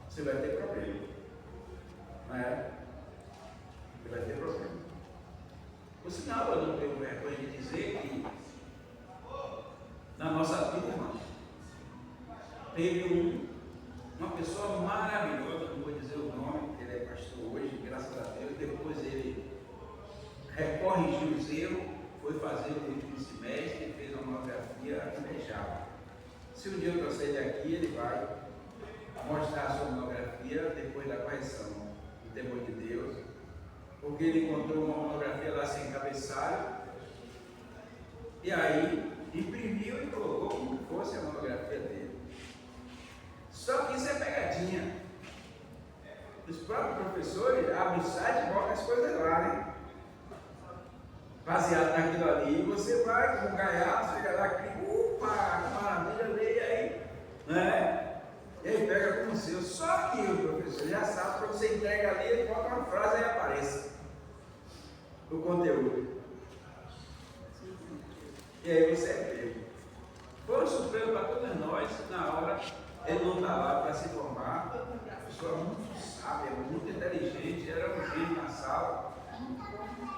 S1: você vai ter problema. Não é? Você vai ter problema. Por sinal, eu não tenho vergonha de dizer que na nossa turma teve uma pessoa maravilhosa, não vou dizer o nome, porque ele é pastor hoje, graças a Deus. Depois ele corrigiu os erros, foi fazer o último semestre e fez uma monografia invejável. Se um dia eu trouxer ele aqui, ele vai mostrar a sua monografia depois da correção, do temor de Deus, porque ele encontrou uma monografia lá sem cabeçalho, e aí imprimiu e colocou como fosse a monografia dele. Só que isso é pegadinha. Os próprios professores abrem o site e colocam as coisas lá, né? Baseado naquilo ali, você vai com um gaiato, chega lá, clica, opa, que maravilha, leia aí, né? E aí pega como seu. Só que o professor já sabe, quando você entrega ali, ele bota uma frase e aparece o conteúdo. E aí você é pego. Foi um surpresa para todos nós, na hora ele não está lá para se formar, a pessoa muito sábia, muito inteligente, era um gênio na sala,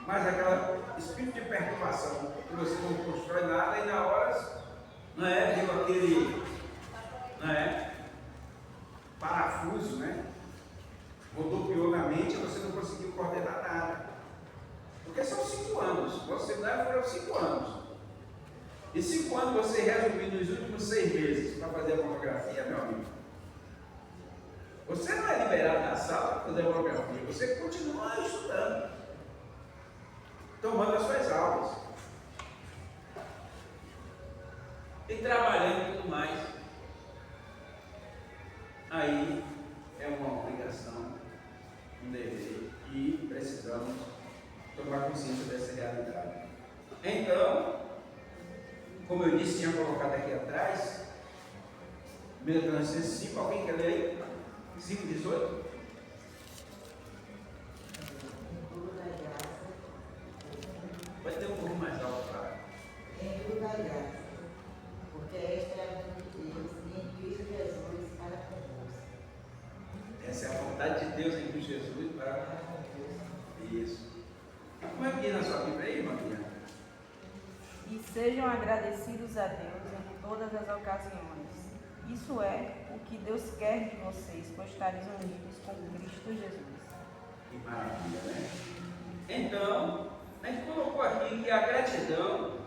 S1: mas aquele espírito de perturbação, que você não constrói nada e na hora, não é, deu aquele, não é, parafuso, né, rodopiou na mente e você não conseguiu coordenar nada, porque são 5 anos, nosso seminário foram 5 anos. E 5 anos você resumiu nos últimos 6 meses para fazer a monografia, meu amigo. Você não é liberado da sala para fazer a monografia, você continua estudando, tomando as suas aulas e trabalhando e tudo mais. Aí é uma obrigação, um dever, e precisamos tomar consciência dessa realidade. Então, como eu disse, tinha colocado aqui atrás, 1 Tessalonicenses 5, alguém quer ler aí? 5,18? Vai ter um pouco mais alto, claro.
S5: Em tudo dai graça, porque esta é a vontade de Deus em Cristo Jesus para convosco.
S1: Essa é a vontade de Deus em Cristo Jesus para isso. Como é que é na sua Bíblia aí, Maria?
S3: E sejam agradecidos a Deus em todas as ocasiões. Isso é o que Deus quer de vocês, por estarem unidos com Cristo Jesus.
S1: Que maravilha, né? Então, a gente colocou aqui que a gratidão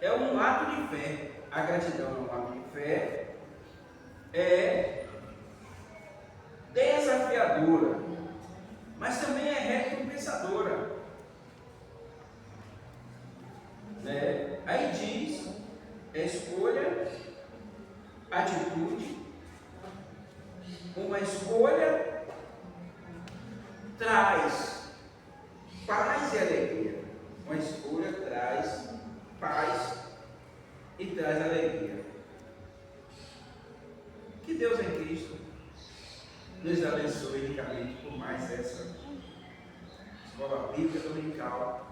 S1: é um ato de fé. A gratidão é um ato de fé, é desafiadora, mas também é recompensadora. Né? Aí diz, é escolha, atitude, uma escolha traz paz e alegria. Uma escolha traz paz e traz alegria. Que Deus em Cristo nos abençoe ricamente por mais essa escola bíblica dominical.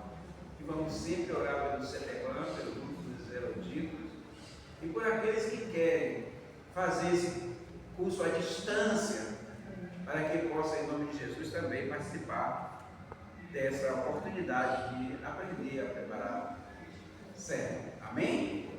S1: E vamos sempre orar pelo CETEGAN, pelo grupo dos eruditos, e por aqueles que querem fazer esse curso à distância, para que possa, em nome de Jesus, também participar dessa oportunidade de aprender a preparar certo. Amém?